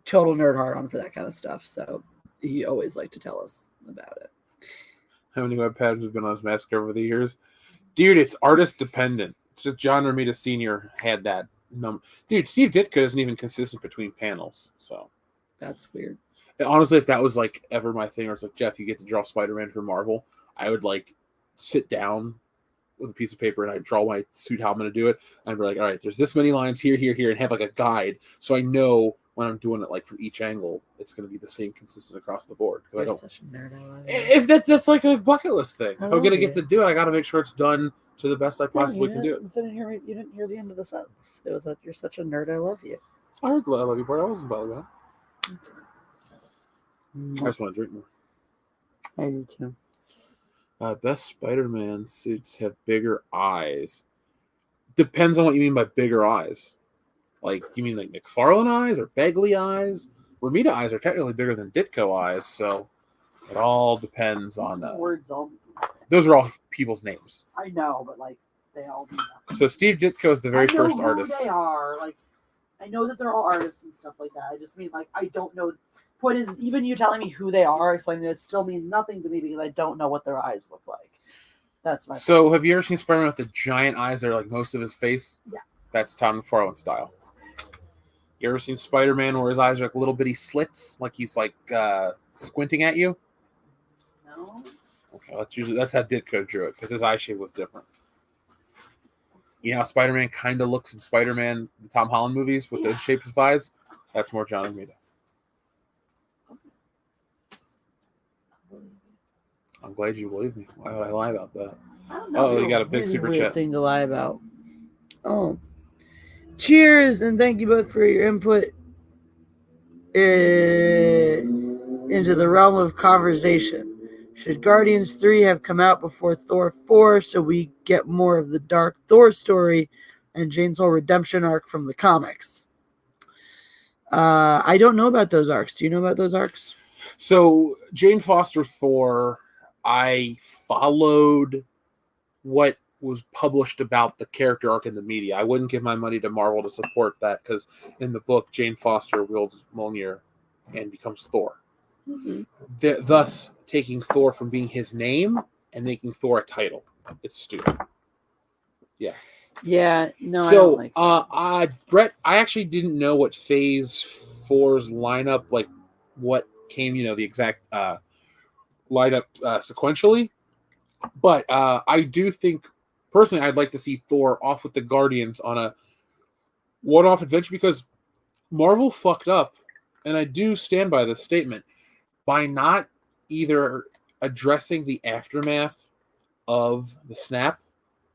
total nerd heart on for that kind of stuff. So he always liked to tell us about it. How many web patterns have been on his mask over the years? Dude, it's artist dependent. It's just John Romita Sr. had that number. Dude, Steve Ditka isn't even consistent between panels. So that's weird. And honestly, if that was like ever my thing, or it's like, Jeff, you get to draw Spider-Man for Marvel, I would like sit down with a piece of paper and I'd draw my suit how I'm going to do it. And I'd be like, all right, there's this many lines here, and have like a guide. So I know when I'm doing it like from each angle, it's going to be the same consistent across the board. You're such a nerd. I love it. If that's like a bucket list thing. If I'm going to get to do it, I got to make sure it's done to the best I possibly can do it. You didn't hear the end of the sentence. It was that you're such a nerd. I love you. I heard I love you part. I wasn't bothered about it. I just want to drink more. I do too. Best Spider-Man suits have bigger eyes. Depends on what you mean by bigger eyes. Like, you mean like McFarlane eyes or Begley eyes? Romita eyes are technically bigger than Ditko eyes, so it all depends on. Words all. Those are all people's names. I know, but like they all do nothing. So Steve Ditko is the very first who artist. They are like, I know that they're all artists and stuff like that. I just mean like I don't know what is even you telling me who they are, explaining it still means nothing to me because I don't know what their eyes look like. That's my. So point. Have you ever seen Spider-Man with the giant eyes that are like most of his face? Yeah. That's Tom McFarlane style. You ever seen Spider-Man where his eyes are like little bitty slits, like he's like squinting at you? No. Okay, that's how Ditko drew it because his eye shape was different. You know how Spider-Man kind of looks in Spider-Man, the Tom Holland movies with those shapes of eyes? That's more John Romita. I'm glad you believe me. Why would I lie about that? Oh, you got a big super chat. Thing to lie about. Oh. Cheers and thank you both for your input into the realm of conversation. Should Guardians 3 have come out before Thor 4 so we get more of the dark Thor story and Jane's whole redemption arc from the comics? I don't know about those arcs. Do you know about those arcs? So, Jane Foster Thor, I followed what was published about the character arc in the media. I wouldn't give my money to Marvel to support that because in the book, Jane Foster wields Mjolnir and becomes Thor. Mm-hmm. Thus, taking Thor from being his name and making Thor a title. It's stupid. Yeah. Yeah. No. So, I don't like Brett, I actually didn't know what Phase 4's lineup, like what came, the exact lineup sequentially. But I do think, personally, I'd like to see Thor off with the Guardians on a one-off adventure because Marvel fucked up, and I do stand by this statement, by not either addressing the aftermath of the snap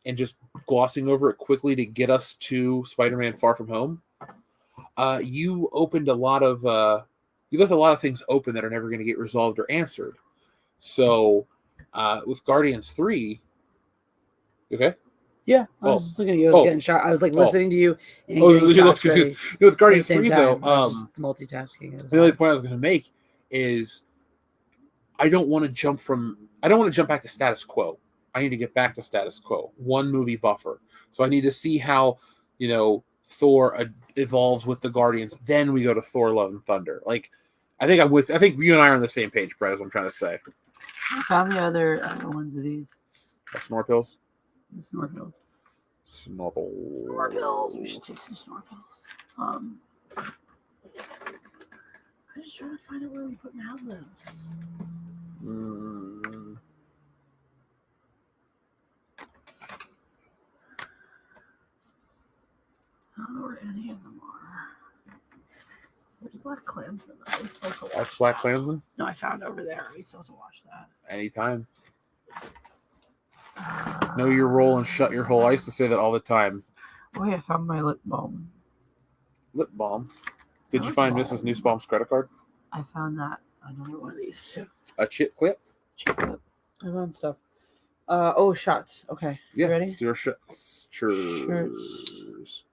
and just glossing over it quickly to get us to Spider-Man Far From Home. You opened you left a lot of things open that are never going to get resolved or answered. So, with Guardians 3, okay? Yeah, I was just looking at you. I was getting shot. I was like listening to you and getting shots ready. With Guardians 3, though, multitasking. The only point I was going to make is I don't want to jump back to status quo. I need to get back to status quo. One movie buffer. So I need to see how, Thor evolves with the Guardians. Then we go to Thor: Love and Thunder. Like, I think you and I are on the same page, Brett, as I'm trying to say. I found the other ones of these. Snore pills? The snore pills. Snorkel. Snore pills. We should take some snore pills. I'm just trying to find out where we put Mad Libs. I don't know where any of them are. There's Black Klansman. That's Black Klansman? No, I found over there. We still have to watch that. Anytime. Know your role and shut your hole. I used to say that all the time. Oh, yeah, I found my lip balm. Lip balm? Did you find Mrs. Nussbaum's credit card? I found that. Another one of these too. A chip clip? Chip clip. I found stuff. Shots. Okay. Yeah. You ready? Let's do our shots. Cheers.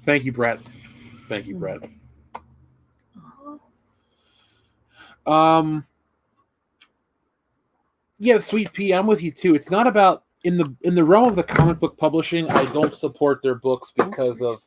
Thank you, Brett. Yeah, Sweet Pea, I'm with you too. It's not about in the realm of the comic book publishing. I don't support their books because of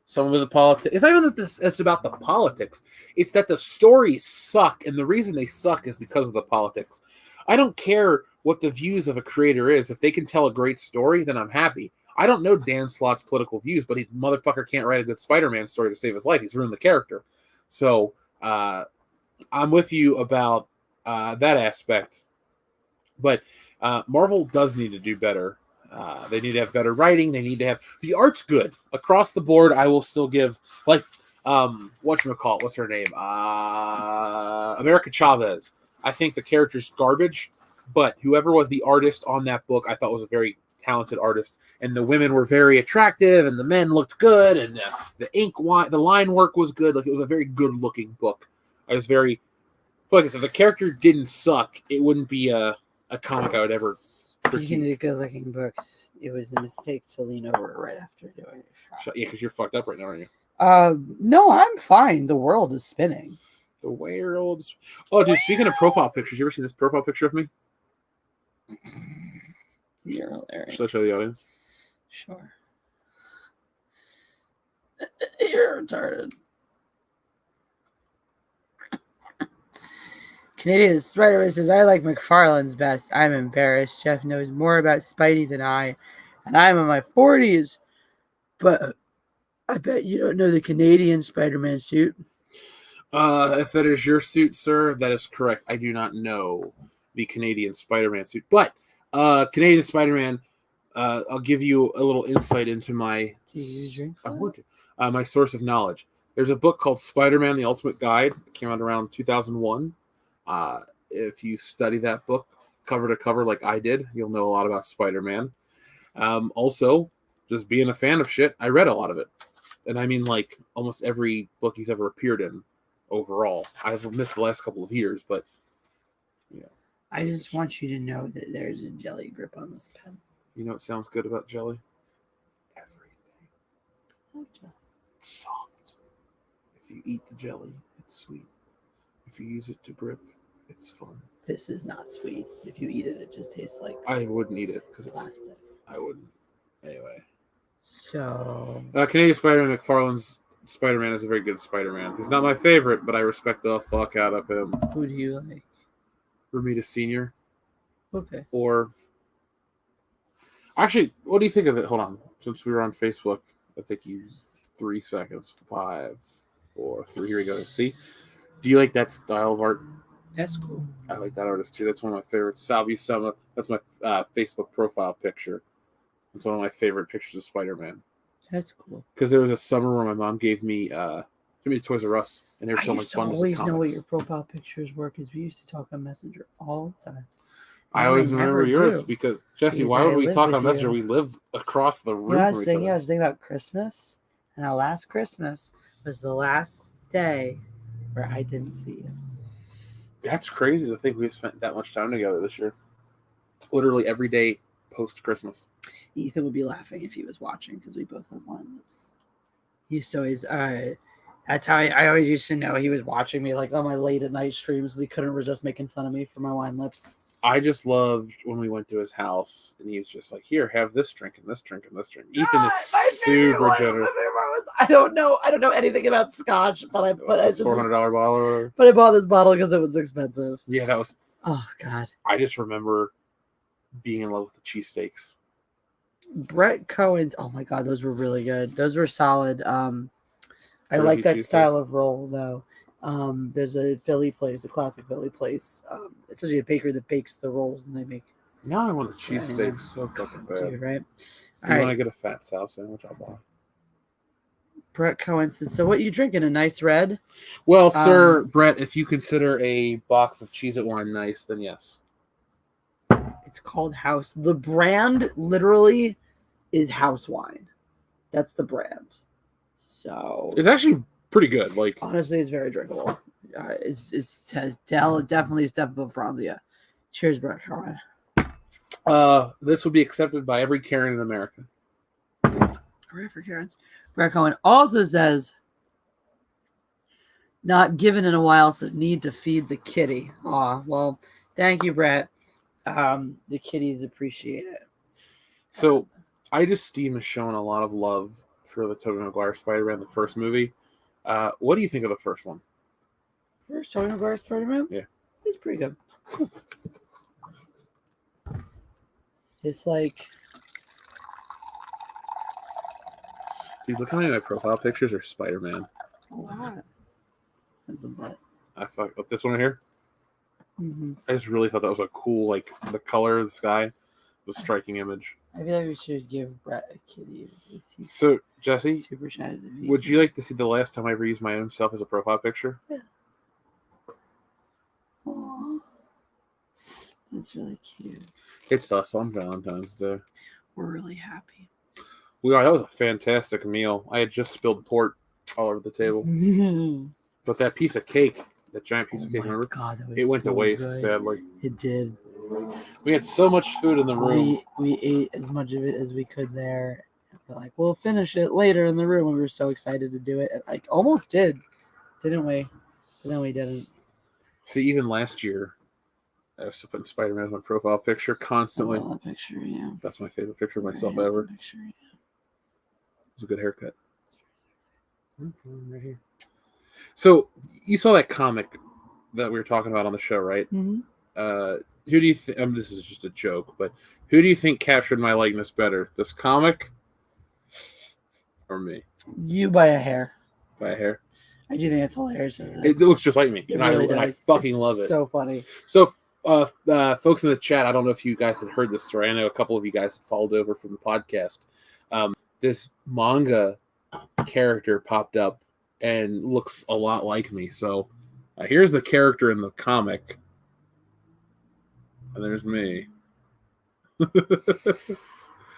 some of the politics. It's not even that it's about the politics. It's that the stories suck, and the reason they suck is because of the politics. I don't care what the views of a creator is. If they can tell a great story, then I'm happy. I don't know Dan Slott's political views, but motherfucker can't write a good Spider-Man story to save his life. He's ruined the character. So I'm with you about that aspect. But Marvel does need to do better. They need to have better writing. They need to have the art's good across the board. I will still give whatchamacallit, what's her name? America Chavez. I think the character's garbage, but whoever was the artist on that book, I thought was a very talented artist, and the women were very attractive, and the men looked good, and the line work was good. Like, it was a very good looking book. I was very But like I said, if the character didn't suck, it wouldn't be a comic I would ever Speaking critique. of good-looking books, it was a mistake to lean over right after doing a shot. Yeah, because you're fucked up right now, aren't you? No, I'm fine. The world is spinning. The werewolves. Oh, dude, speaking of profile pictures, you ever seen this profile picture of me? You're hilarious. Should I show the audience? Sure. You're retarded. Canadian Spider-Man says, I like McFarlane's best. I'm embarrassed. Jeff knows more about Spidey than I, and I'm in my 40s. But I bet you don't know the Canadian Spider-Man suit. If that is your suit, sir, that is correct. I do not know the Canadian Spider-Man suit. But Canadian Spider-Man, I'll give you a little insight into my... Do you drink I that? would. My source of knowledge. There's a book called Spider-Man, The Ultimate Guide. It came out around 2001. If you study that book cover to cover like I did, you'll know a lot about Spider-Man. Also, just being a fan of shit, I read a lot of it. And I mean, like, almost every book he's ever appeared in overall. I've missed the last couple of years, but, you know. I just want you to know that there's a jelly grip on this pen. You know what sounds good about jelly? Everything. Okay. It's soft. If you eat the jelly, it's sweet. If you use it to grip, it's fun. This is not sweet. If you eat it, it just tastes like I wouldn't eat it because it's... plastic. I wouldn't. Anyway. So... Canadian Spider-Man, McFarlane's Spider-Man is a very good Spider-Man. He's not my favorite, but I respect the fuck out of him. Who do you like? Romita Sr. Okay. Or... Actually, what do you think of it? Hold on. Since we were on Facebook, I'll take you 3 seconds. 5, 4, 3. Here we go. See? Do you like that style of art? That's cool. I like that artist too. That's one of my favorites. Salvi Summer. That's my Facebook profile picture. It's one of my favorite pictures of Spider-Man. That's cool. Because there was a summer where my mom gave me Toys R Us, and they were I selling used like to bundles always of know what comics. your profile pictures were because we used to talk on Messenger all the time. I Now always remember never yours do. because Jesse. Because Why I would we live talk with on Messenger? you. We live across the room Yeah, I from was each other. thinking about Christmas, and our last Christmas was the last day where I didn't see you. That's crazy to think we've spent that much time together this year. Literally every day post Christmas. Ethan would be laughing if he was watching because we both have wine lips. He used to always, that's how I always used to know he was watching me like on my late at night streams. He couldn't resist making fun of me for my wine lips. I just loved when we went to his house and he was just like, "Here, have this drink and this drink and this drink." Ethan is super generous. I don't know anything about Scotch, but I $400 bottle or whatever. But I bought this bottle because it was expensive. Yeah, that was. Oh God. I just remember being in love with the cheesesteaks. Brett Cohen's. Oh my God, those were really good. Those were solid. I Jersey like that cheesesteaks. style of roll though. There's a Philly place, a classic Philly place. It's actually a baker that bakes the rolls and they make. Now I want a cheesesteak Yeah. so fucking bad. Dude, right? Do you want to get a fat Sal sandwich? I'll buy. Brett Cohen says, so what you drinking? A nice red? Well, sir, Brett, if you consider a box of Cheez-It wine nice, then yes. It's called House. The brand literally is House Wine. That's the brand. So It's actually pretty good. Like, honestly, it's very drinkable. It's definitely a step above Franzia. Cheers, Brett Cohen. this would be accepted by every Karen in America. Hooray for Karens. Brett Cohen also says, not given in a while, so need to feed the kitty. Aw, well, thank you, Brett. The kitties appreciate it. So, Steam has shown a lot of love for the Tobey Maguire Spider-Man, the first movie. What do you think of the first one? First Tobey Maguire Spider-Man? Yeah. It's pretty good. It's like... Dude, look how many of my profile pictures are Spider-Man. a lot. That's a butt. I fucked up this one right here. Mm-hmm. I just really thought that was a cool, like, the color of the sky was a striking image. I feel like we should give Brett a kitty. He's So, Jesse, super shy to defeat. would you like to see the last time I ever used my own self as a profile picture? Yeah. Aww. That's really cute. It's us on Valentine's Day. We're really happy. We are. That was a fantastic meal. I had just spilled port all over the table. But that piece of cake, That giant piece of cake, my remember? God, that was It went to so waste, good. sadly. It did. We had so much food in the room. We ate as much of it as we could there. We're like, we'll finish it later in the room. We were so excited to do it. And like almost didn't we? But then we didn't. See, even last year, I was putting Spider-Man in my profile picture constantly. I love that picture, yeah. That's my favorite picture of myself Very ever. handsome picture, yeah. It was a good haircut. Right here. So you saw that comic that we were talking about on the show, right? Mm-hmm. Who do you think? This is just a joke, but who do you think captured my likeness better, this comic or me? You by a hair. By a hair. I do think it's hilarious. It looks just like me, It and really I does. fucking It's love it. So funny. So, folks in the chat, I don't know if you guys had heard this story. I know a couple of you guys had followed over from the podcast. This manga character popped up and looks a lot like me. So, here's the character in the comic, and there's me.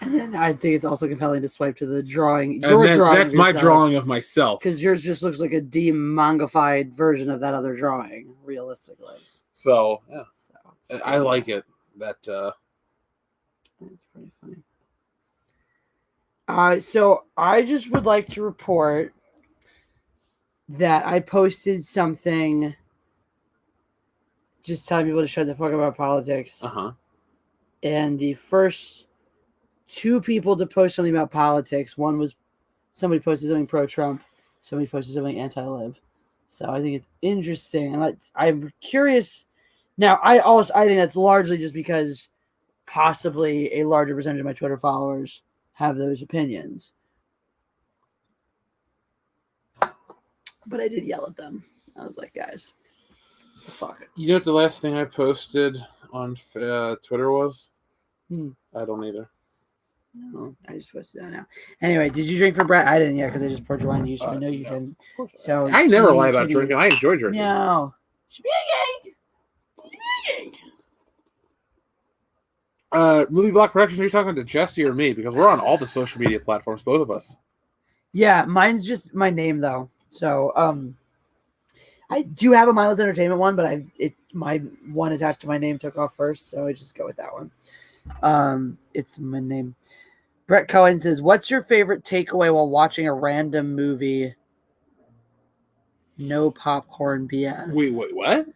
And then I think it's also compelling to swipe to the drawing. That's my drawing of myself. Because yours just looks like a demangified version of that other drawing, realistically. So, yeah. So I like it. That's pretty funny. So I just would like to report that I posted something just telling people to shut the fuck up about politics. Uh-huh. And the first two people to post something about politics, one was somebody posted something pro-Trump, somebody posted something anti-Lib. So I think it's interesting. And I'm curious. Now, I think that's largely just because possibly a larger percentage of my Twitter followers have those opinions. But I did yell at them. I was like, guys, what the fuck? You know what the last thing I posted on Twitter was? I don't either. No, I just posted that now. Anyway, did you drink for Brett? I didn't yet because I just poured your wine. You should know you didn't. So I never lie about drinking. I enjoy drinking. No. Movie Block Productions, are you talking to Jesse or me? Because we're on all the social media platforms, both of us. Yeah, mine's just my name though. So I do have a Mindless Entertainment one, but my one attached to my name took off first, so I just go with that one. It's my name. Brett Cohen says, "What's your favorite takeaway while watching a random movie? No popcorn BS." Wait, what?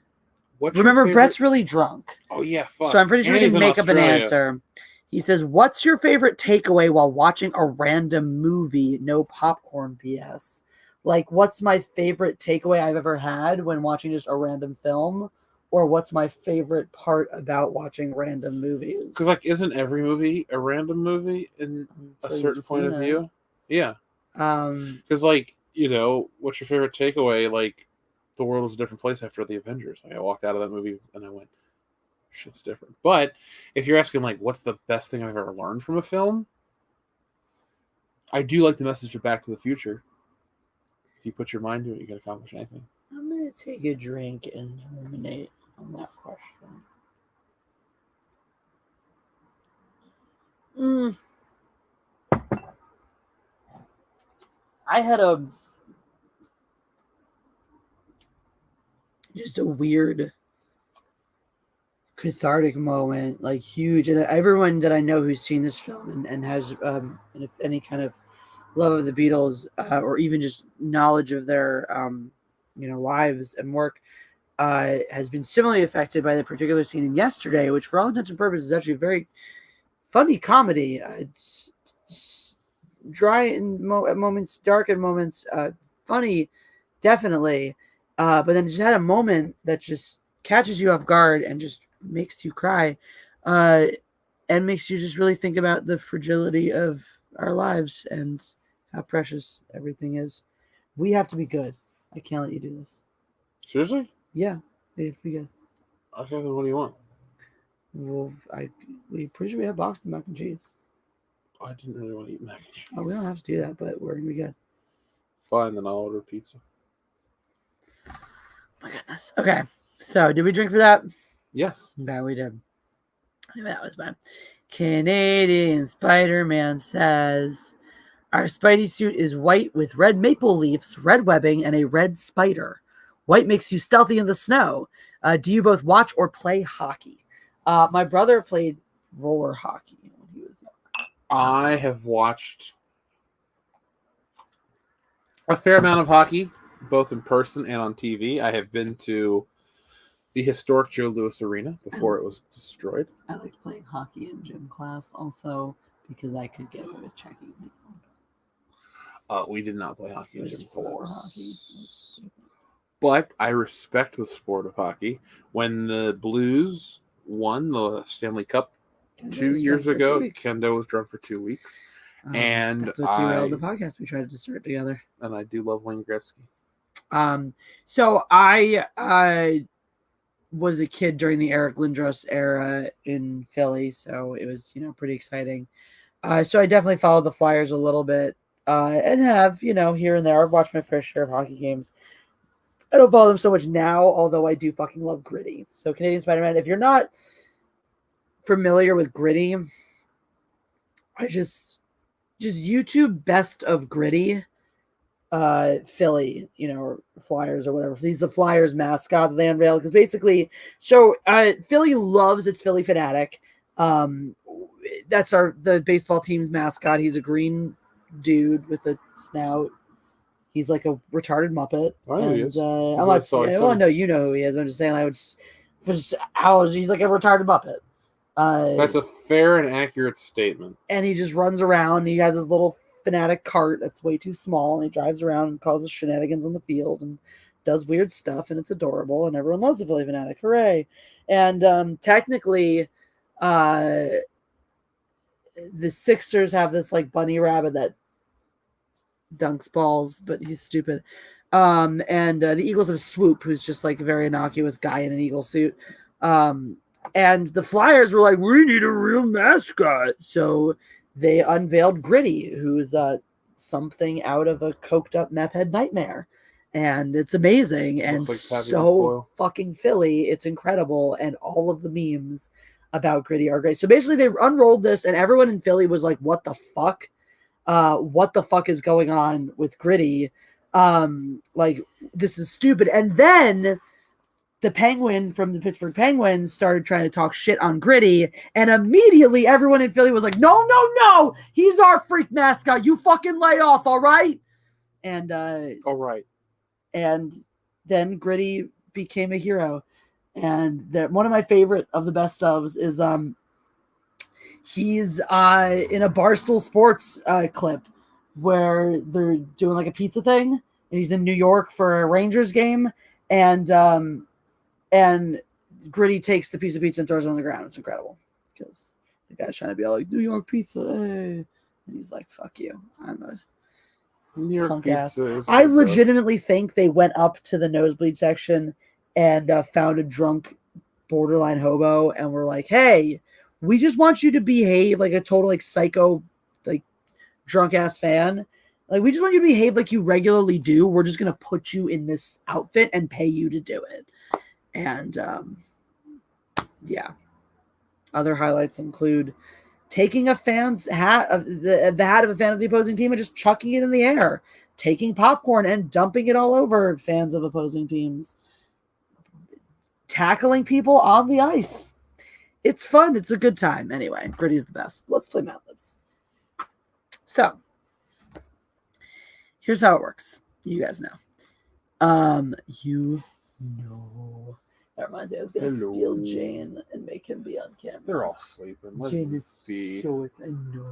Remember, Brett's really drunk. Oh yeah, fuck. So I'm pretty sure he can make up an answer. He says, "What's your favorite takeaway while watching a random movie? No popcorn BS." Like, what's my favorite takeaway I've ever had when watching just a random film? Or what's my favorite part about watching random movies? Because, like, isn't every movie a random movie in a certain point of view? Yeah. Because, like, you know, what's your favorite takeaway? Like, the world was a different place after the Avengers. Like, I walked out of that movie and I went, shit's different. But if you're asking, like, what's the best thing I've ever learned from a film? I do like the message of Back to the Future. If you put your mind to it, you can accomplish anything. I'm going to take a drink and ruminate on that question. I had just a weird cathartic moment, like huge. And everyone that I know who's seen this film and has any kind of love of the Beatles or even just knowledge of their lives and work has been similarly affected by the particular scene in Yesterday, which for all intents and purposes is actually a very funny comedy. It's dry at moments, dark at moments, funny, definitely. But then just had a moment that just catches you off guard and just makes you cry and makes you just really think about the fragility of our lives and how precious everything is. We have to be good. I can't let you do this. Seriously? Yeah, we have to be good. Okay, then what do you want? Well, we pretty sure we have Boston mac and cheese. I didn't really want to eat mac and cheese. Oh, we don't have to do that, but we're gonna be good. Fine, then I'll order pizza. My goodness. Okay, so did we drink for that? Yes. Okay, we did. Anyway, that was fine. Canadian Spider-Man says, "Our Spidey suit is white with red maple leaves, red webbing, and a red spider. White makes you stealthy in the snow. Do you both watch or play hockey? My brother played roller hockey when he was young. I have watched a fair amount of hockey, both in person and on TV. I have been to the historic Joe Louis Arena before it was destroyed. I liked playing hockey in gym class also because I could get away with checking people. We did not play hockey in gym Just floor class. hockey. But I respect the sport of hockey. When the Blues won the Stanley Cup Kendo 2 was years drunk for 2 ago, weeks. Kendo was drunk for 2 weeks. And that's what derailed the podcast we tried to start together. And I do love Wayne Gretzky. So I was a kid during the Eric Lindros era in Philly, so it was pretty exciting. So I definitely followed the Flyers a little bit, and have here and there. I've watched my fair share of hockey games. I don't follow them so much now, although I do fucking love Gritty. So Canadian Spider-Man, if you're not familiar with Gritty, I just YouTube best of Gritty, Philly, or Flyers or whatever. He's the Flyers mascot that they unveiled because basically, so Philly loves its Philly Fanatic. That's the baseball team's mascot. He's a green dude with a snout. He's like a retarded Muppet. I know he is. I'm not saying, you know who he is. I'm just saying, he's like a retarded Muppet. That's a fair and accurate statement. And he just runs around. He has his little fanatic cart that's way too small, and he drives around and causes shenanigans on the field and does weird stuff, and it's adorable, and everyone loves the Philly Fanatic. Hooray! And technically, the Sixers have this like bunny rabbit that dunks balls, but he's stupid. And the Eagles have Swoop, who's just like a very innocuous guy in an eagle suit. And the Flyers were like, we need a real mascot. So they unveiled Gritty, who's something out of a coked up meth head nightmare. And it's amazing and like so fucking Philly. It's incredible. And all of the memes about Gritty are great. So basically they unrolled this and everyone in Philly was like, what the fuck? What the fuck is going on with Gritty? Like, this is stupid. And then the Penguin from the Pittsburgh Penguins started trying to talk shit on Gritty, and immediately everyone in Philly was like, no, he's our freak mascot. You fucking lay off, all right? And all right. And then Gritty became a hero. And one of my favorite of the best ofs is he's in a Barstool Sports clip where they're doing like a pizza thing, and he's in New York for a Rangers game, and Gritty takes the piece of pizza and throws it on the ground. It's incredible because the guy's trying to be all like, New York pizza, hey. And he's like, fuck you. I'm a New York punk pizza ass. I legitimately think they went up to the nosebleed section and found a drunk borderline hobo and were like, hey, we just want you to behave like a total like psycho, like drunk ass fan. Like, we just want you to behave like you regularly do. We're just going to put you in this outfit and pay you to do it. And yeah, other highlights include taking a fan's hat of the hat of a fan of the opposing team and just chucking it in the air, taking popcorn and dumping it all over fans of opposing teams, tackling people on the ice. It's fun. It's a good time. Anyway, Gritty's the best. Let's play Mad Libs. So here's how it works. You guys know. That reminds me, I was going to steal Jane and make him be on camera. They're all sleeping. Jane is so... I know,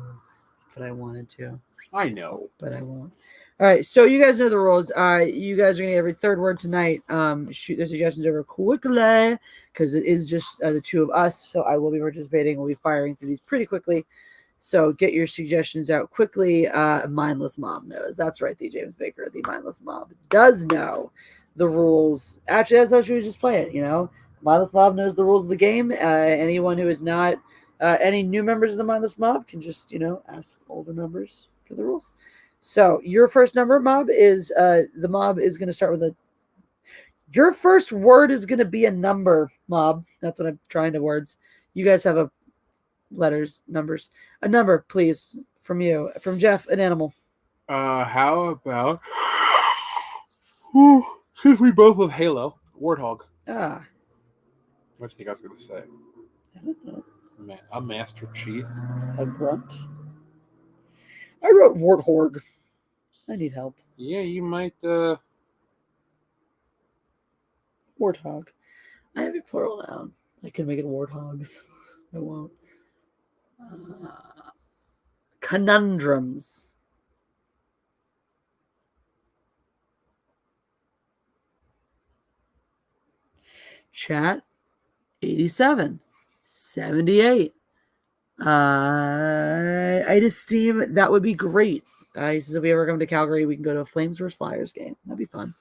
but I wanted to. I know. But I won't. All right, so you guys know the rules. You guys are going to get every third word tonight. Shoot their suggestions over quickly because it is just the two of us, so I will be participating. We'll be firing through these pretty quickly. So get your suggestions out quickly. Mindless Mob knows. That's right, the James Baker, the Mindless Mob, does know the rules. Actually, that's how she would just play it, Mindless Mob knows the rules of the game. Anyone who is not, any new members of the Mindless Mob can just, ask older members for the rules. So your first number, Mob, is, the Mob is going to start with your first word is going to be a number, Mob. That's what I'm trying to words. You guys have numbers. A number, please, from you. From Jeff, an animal. How about Since we both love Halo, Warthog. Ah, What do you think I was going to say? I don't know. A Master Chief. A grunt. I wrote Warthog. I need help. Yeah, you might. Warthog. I have a plural noun. I can make it warthogs. I won't. Conundrums. Chat. 87. 78. I'd esteem that would be great. He says if we ever come to Calgary, we can go to a Flames vs. Flyers game. That'd be fun.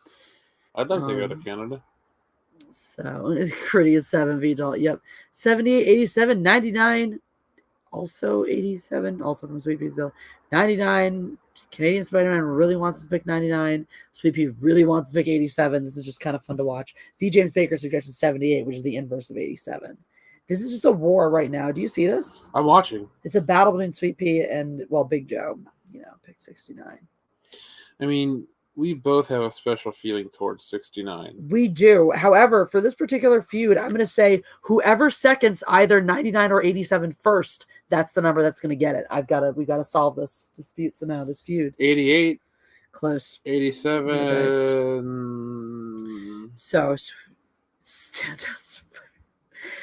I'd like to go to Canada. So, Critty is 7 feet tall. Yep. 78, 87, 99. Also 87. Also from Sweet Pea still. 99. Canadian Spider-Man really wants to pick 99. Sweet Pea really wants to pick 87. This is just kind of fun to watch. D. James Baker suggested 78, which is the inverse of 87. This is just a war right now. Do you see this? I'm watching. It's a battle between Sweet Pea and, well, Big Joe. Picked 69. I mean, we both have a special feeling towards 69. We do. However, for this particular feud, I'm going to say whoever seconds either 99 or 87 first, that's the number that's going to get it. We got to solve this dispute somehow, this feud. 88. Close. 87.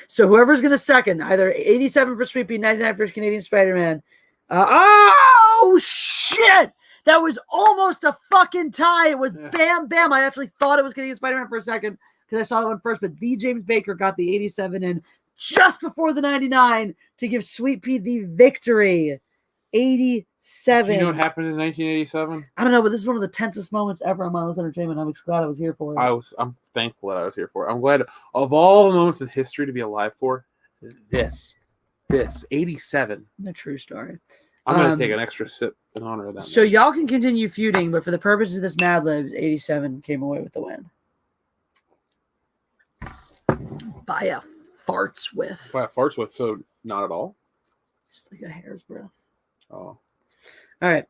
So whoever's going to second, either 87 for Sweet Pea, 99 for Canadian Spider-Man. Oh, shit! That was almost a fucking tie. It was bam, bam. I actually thought it was Canadian Spider-Man for a second because I saw that one first, but D. James Baker got the 87 in just before the 99 to give Sweet Pea the victory. 87. Do you know what happened in 1987? I don't know, but this is one of the tensest moments ever on Mindless Entertainment. I'm glad I was here for it. I'm thankful that I was here for it. I'm glad of all the moments in history to be alive for. This 87. A true story. I'm going to take an extra sip in honor of that. So y'all can continue feuding, but for the purposes of this Mad Libs, 87 came away with the win. By a fart's width. By a fart's width, so not at all? Just like a hair's breadth. Oh. All right.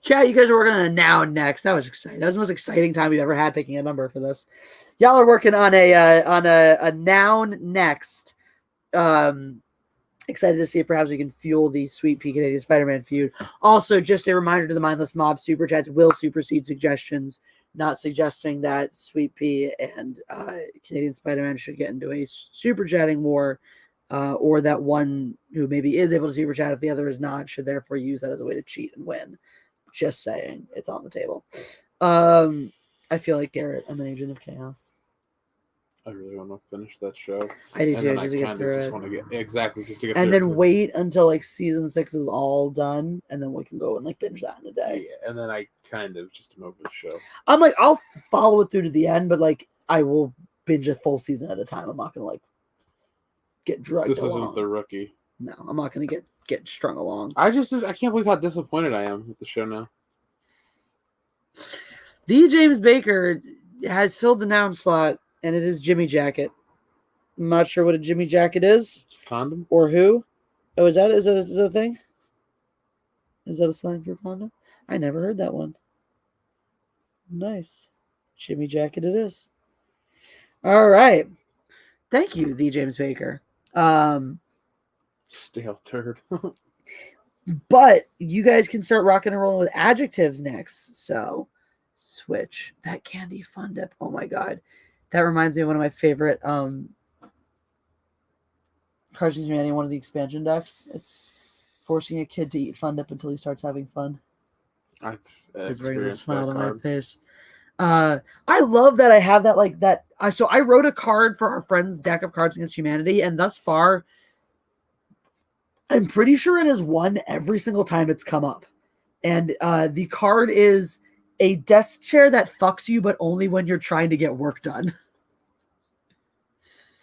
Chat, you guys are working on a noun next. That was exciting. That was the most exciting time we've ever had picking a number for this. Y'all are working on a noun next. Excited to see if perhaps we can fuel the Sweet Pea Canadian Spider-Man feud. Also, just a reminder to the Mindless Mob, Super Chats will supersede suggestions, not suggesting that Sweet Pea and Canadian Spider-Man should get into a super chatting war, or that one who maybe is able to super chat if the other is not should therefore use that as a way to cheat and win. Just saying, it's on the table. I feel like Garrett, I'm an agent of chaos. I really want to finish that show. I do too, just to get through it. Just to get and through then wait until like season 6 is all done, and then we can go and like binge that in a day. Yeah, and then I kind of just am over the show. I'm like, I'll follow it through to the end, but like I will binge a full season at a time. I'm not gonna like get drugged. This isn't The Rookie. No, I'm not gonna get strung along. I can't believe how disappointed I am with the show now. D. James Baker has filled the noun slot. And it is Jimmy Jacket. I'm not sure what a Jimmy Jacket is. Condom? Or who. Oh, is that a thing? Is that a slang for condom? I never heard that one. Nice. Jimmy Jacket it is. All right. Thank you, D. James Baker. Stale turd. But you guys can start rocking and rolling with adjectives next. So, switch. That candy fun dip. Oh, my God. That reminds me of one of my favorite Cards Against Humanity, one of the expansion decks. It's forcing a kid to eat Fun Dip until he starts having fun. I've It brings a experienced smile that to my card. face. I love that I have that like that. So I wrote a card for our friend's deck of Cards Against Humanity, and thus far, I'm pretty sure it has won every single time it's come up. And the card is a desk chair that fucks you, but only when you're trying to get work done.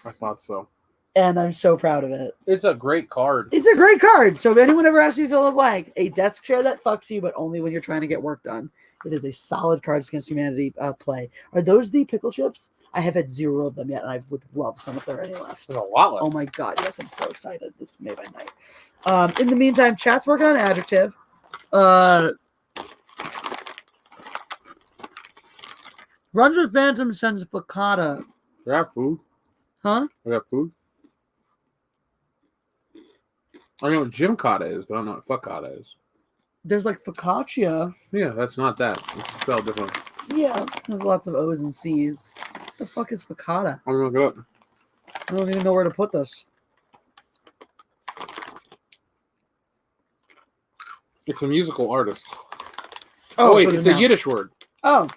I thought so. And I'm so proud of it. It's a great card. It's a great card. So if anyone ever asks you to fill in the blank, a desk chair that fucks you, but only when you're trying to get work done. It is a solid Cards Against Humanity play. Are those the pickle chips? I have had 0 of them yet, and I would love some if there are any left. There's a lot left. Oh my God, yes, I'm so excited. This made my night. In the meantime, chat's working on adjective. Runs with Phantom sends Fakata. I got food. Huh? I got food. I know what Jim Cotta is, but I don't know what Fakata is. There's like focaccia. Yeah, that's not that. It's spelled different. Yeah. There's lots of O's and C's. What the fuck is Fakata? I'm gonna look it up. I don't even know where to put this. It's a musical artist. Oh, Oh wait, so it's a now. Yiddish word. Oh.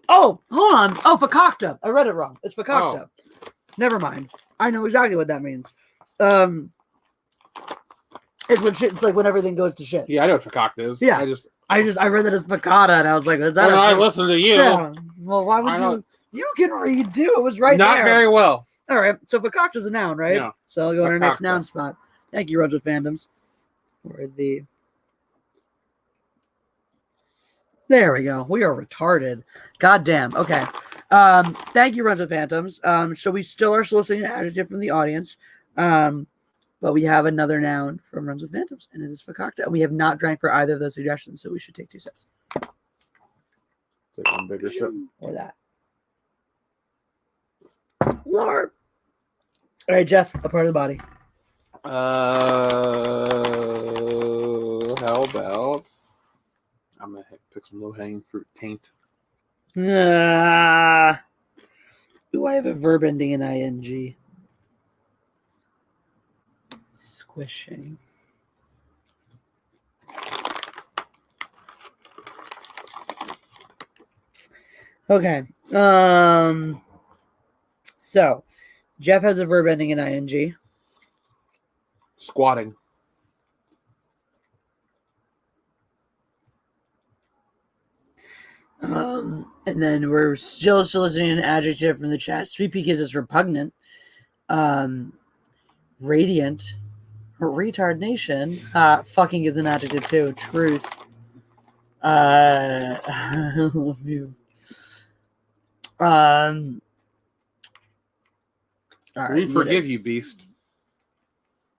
Oh, hold on. Oh, fakakta. I read it wrong. It's fakakta. Never mind. I know exactly what that means. It's when shit. It's like when everything goes to shit. Yeah, I know what fakakta is. Yeah. I I read that as fakata, and I was like, is that when I listen to you, Yeah. Well, why would I you? don't- You can read too. It was right not there. very well. All right. So fakakta is a noun, right? Yeah. So I'll go to our next Fakakta. noun spot. Thank you, Runs with Fandoms. There we go. We are retarded. God damn. Okay. Thank you, Runs with Phantoms. So we still are soliciting an adjective from the audience. But we have another noun from Runs with Phantoms, and it is fakakta. And we have not drank for either of those suggestions, so we should take 2 sips. Take one bigger sip. Or that. Lord. All right, Jeff, a part of the body. How about I'm gonna pick some low-hanging fruit. Taint. Ooh, I have a verb ending in ing. Squishing. Okay. So Jeff has a verb ending in ing. Squatting. And then we're still soliciting an adjective from the chat. Sweet Pea gives us repugnant. Radiant. Retard Nation. Fucking is an adjective too. Truth. I love you. All right, We forgive you, beast.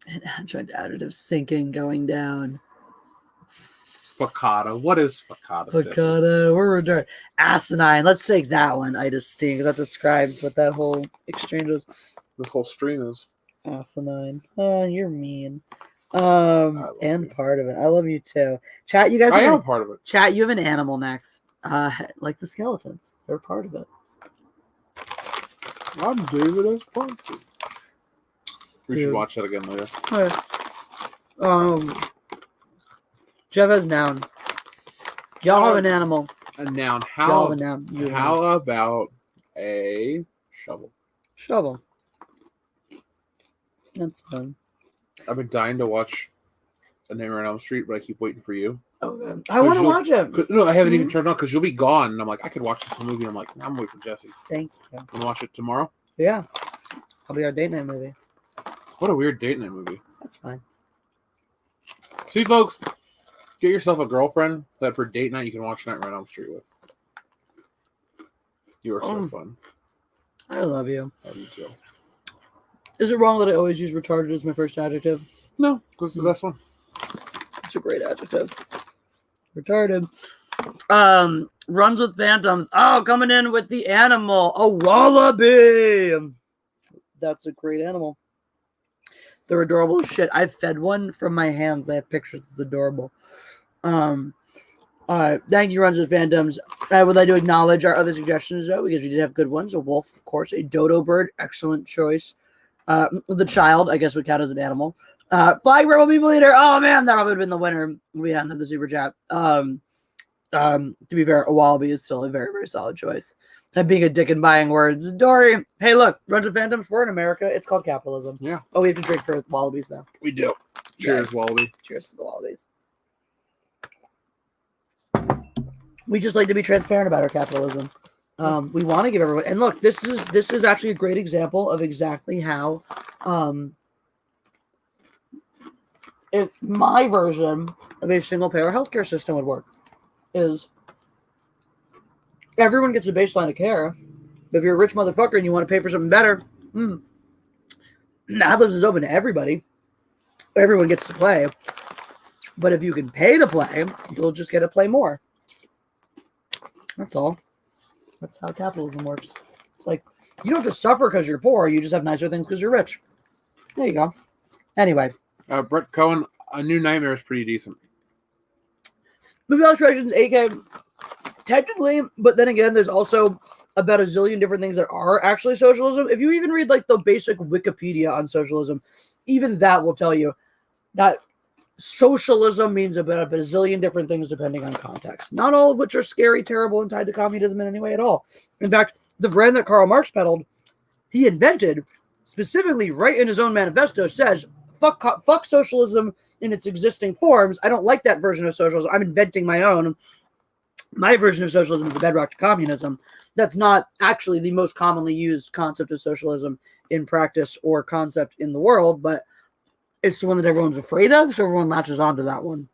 An adjective sinking, going down. Fakata. What is fakata? Fakata. We're retarded. Asinine. Let's take that one. I just sting because that describes what that whole exchange was. This whole stream is. Asinine. Oh, you're mean. love And you. part of it. I love you too. Chat, you guys. I am part of it. Chat, you have an animal next. Like the skeletons. They're part of it. I'm David S. Parker. We Dude. should watch that again later. Jeff has noun. Y'all have an animal. A noun. Y'all have a noun. You have a noun. How about a shovel? Shovel. That's fun. I've been dying to watch A Nightmare on Elm Street, but I keep waiting for you. Okay. I want to watch it. No, I haven't even turned on because you'll be gone. And I'm like, I could watch this whole movie. And I'm like, nah, I'm waiting for Jesse. Thank you. Want to watch it tomorrow? Yeah. I'll be our date night movie. What a weird date night movie. That's fine. See, folks, get yourself a girlfriend that for date night you can watch Nightmare on Elm Street with. You are so fun. I love you. Love you too. Is it wrong that I always use retarded as my first adjective? No, this is the best one. It's a great adjective. Retarded. Runs with Phantoms. Oh, coming in with the animal. A wallaby. That's a great animal. They're adorable as shit. I've fed one from my hands. I have pictures. It's adorable. Thank you, Runs with Phantoms. I would like to acknowledge our other suggestions, though, because we did have good ones. A wolf, of course. A dodo bird. Excellent choice. The child, I guess, would count as an animal. Flag Rebel People Leader. Oh, man, that would have been the winner. We hadn't had the super chat. To be fair, a wallaby is still a very, very solid choice. I'm being a dick and buying words. Dory, hey, look, Runs with Phantoms, we're in America. It's called capitalism. Yeah. Oh, we have to drink for wallabies, though. We do. Cheers, Wallaby. Cheers to the wallabies. We just like to be transparent about our capitalism. We want to give everyone, and look, this is actually a great example of exactly how if my version of a single payer healthcare system would work is everyone gets a baseline of care. But if you're a rich motherfucker and you want to pay for something better, Atlas is open to everybody. Everyone gets to play. But if you can pay to play, you'll just get to play more. That's all. That's how capitalism works. It's like, you don't just suffer because you're poor. You just have nicer things because you're rich. There you go. Anyway. Brett Cohen, A New Nightmare is pretty decent. Movie Illustrations, AK, technically, but then again, there's also about a zillion different things that are actually socialism. If you even read like the basic Wikipedia on socialism, even that will tell you that socialism means about a bazillion different things depending on context. Not all of which are scary, terrible, and tied to communism in any way at all. In fact, the brand that Karl Marx peddled, he invented, specifically right in his own manifesto, says, fuck socialism in its existing forms. I don't like that version of socialism. I'm inventing my own. My version of socialism is the bedrock to communism. That's not actually the most commonly used concept of socialism in practice or concept in the world, but it's the one that everyone's afraid of, so everyone latches onto that one.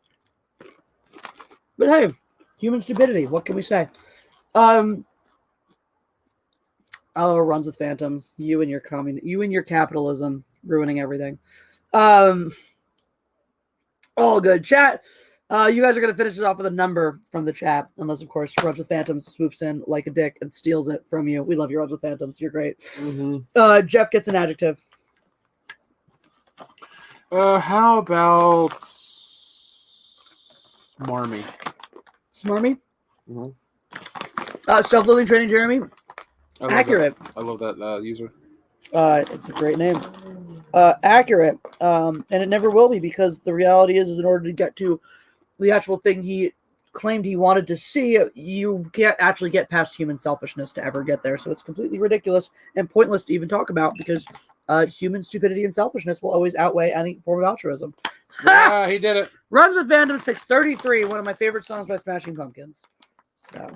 But hey, human stupidity. What can we say? Oh, runs with phantoms. You and your capitalism ruining everything. All good. Chat. You guys are going to finish it off with a number from the chat, unless, of course, Runs with Phantoms swoops in like a dick and steals it from you. We love you, Runs with Phantoms. You're great. Mm-hmm. Jeff gets an adjective. How about smarmy? Smarmy? Mm-hmm. Self-loathing training, Jeremy? Accurate. I love that user. It's a great name. Accurate. And it never will be, because the reality is in order to get to the actual thing he claimed he wanted to see, you can't actually get past human selfishness to ever get there. So it's completely ridiculous and pointless to even talk about, because human stupidity and selfishness will always outweigh any form of altruism. Yeah, he did it. Runs with Phantoms picks 33, one of my favorite songs by Smashing Pumpkins. So.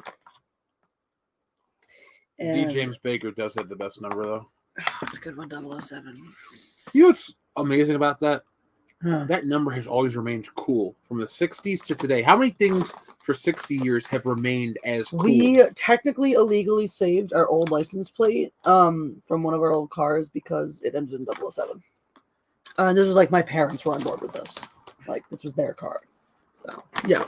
D. James Baker does have the best number, though. That's a good one, 007. You know what's amazing about that? Huh. That number has always remained cool from the 60s to today. How many things for 60 years have remained as cool? We technically illegally saved our old license plate from one of our old cars because it ended in 007. And this was like my parents were on board with this. Like, this was their car. So, yeah.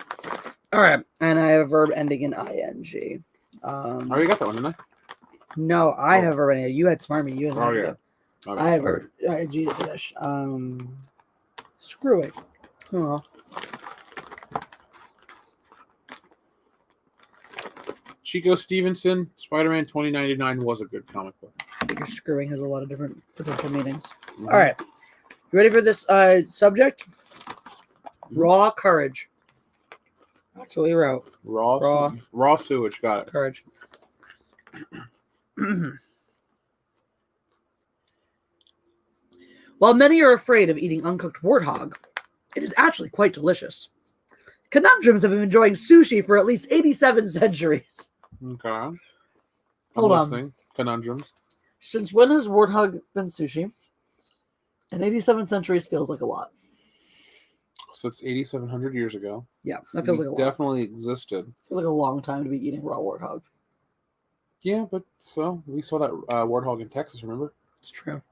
All right. And I have a verb ending in ing. I already got that one, didn't I? No, I have already. You had smarmy. You had yeah. I have ing to finish. Screw it. Oh. Chico Stevenson, Spider-Man 2099 was a good comic book. I think your screwing has a lot of different potential meanings. Mm-hmm. All right. You ready for this subject? Raw courage. That's what we wrote. Raw sewage. Got it. Courage. While many are afraid of eating uncooked warthog, it is actually quite delicious. Conundrums have been enjoying sushi for at least 87 centuries. Okay. Hold on. Conundrums. Since when has warthog been sushi? And 87 centuries feels like a lot. So it's 8,700 years ago. Yeah, that feels like a lot. Definitely existed. Feels like a long time to be eating raw warthog. Yeah, but so we saw that warthog in Texas, remember? It's true.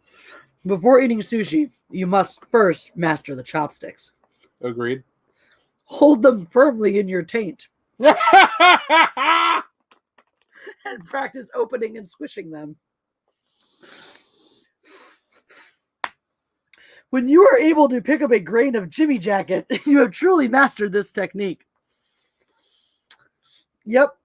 Before eating sushi, you must first master the chopsticks. Agreed. Hold them firmly in your taint. And practice opening and squishing them. When you are able to pick up a grain of Jimmy Jacket, you have truly mastered this technique. Yep.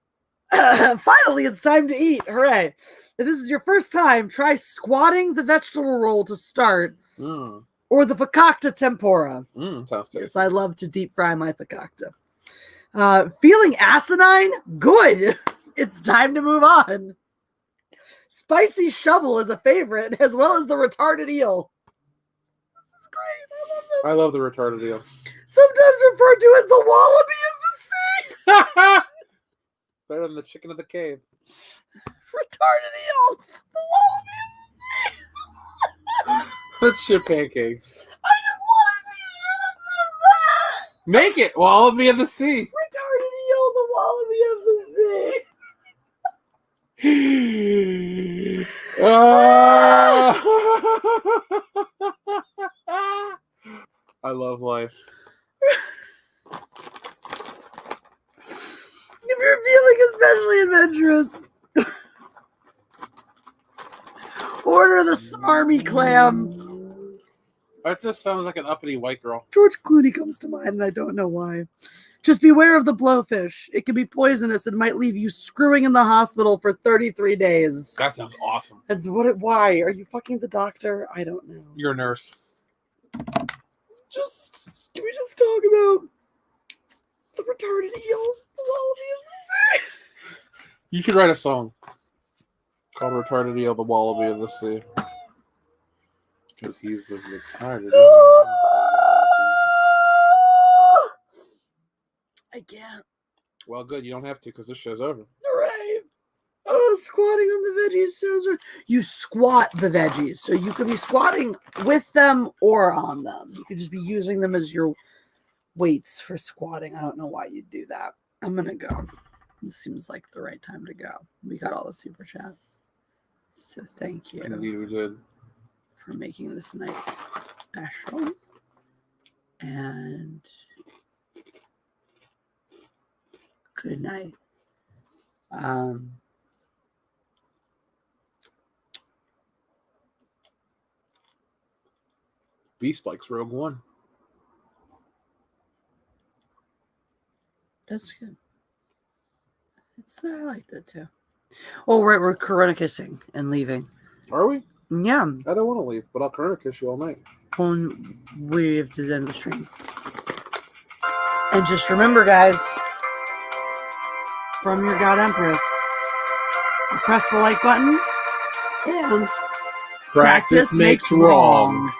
Finally, it's time to eat. Hooray. If this is your first time, try squatting the vegetable roll to start, or the fakakta tempura. Sounds tasty. Yes, I love to deep fry my fakakta. Feeling asinine? Good. It's time to move on. Spicy shovel is a favorite, as well as the retarded eel. This is great. I love the retarded eel. Sometimes referred to as the wallaby of the sea. Better than the chicken of the cave. Retarded eel. The wallaby of the sea. That's shit pancake. I just wanted to hear that says that. Make it wallaby of the sea. Retarded eel, the wallaby of the sea. I love life. If you're feeling especially adventurous, order the smarmy clam. That just sounds like an uppity white girl. George Clooney comes to mind, and I don't know why. Just beware of the blowfish. It can be poisonous and might leave you screwing in the hospital for 33 days. That sounds awesome. That's why? Are you fucking the doctor? I don't know. You're a nurse. Can we just talk about the retarded eel? You could write a song called Retarded Eel, the Wallaby of the Sea. Because he's the retarded eel. I can't. Well, good. You don't have to because this show's over. Right. Oh, squatting on the veggies sounds right. You squat the veggies. So you could be squatting with them or on them. You could just be using them as your weights for squatting. I don't know why you'd do that. I'm going to go. This seems like the right time to go. We got all the super chats. So thank you. Indeed, we did. For making this nice special. And good night. Beast likes Rogue One. That's good. I like that too. Oh, right, we're corona kissing and leaving. Are we? Yeah. I don't want to leave, but I'll corona kiss you all night. When we have to end the stream. And just remember, guys, from your God Empress, you press the like button and Practice makes wrong.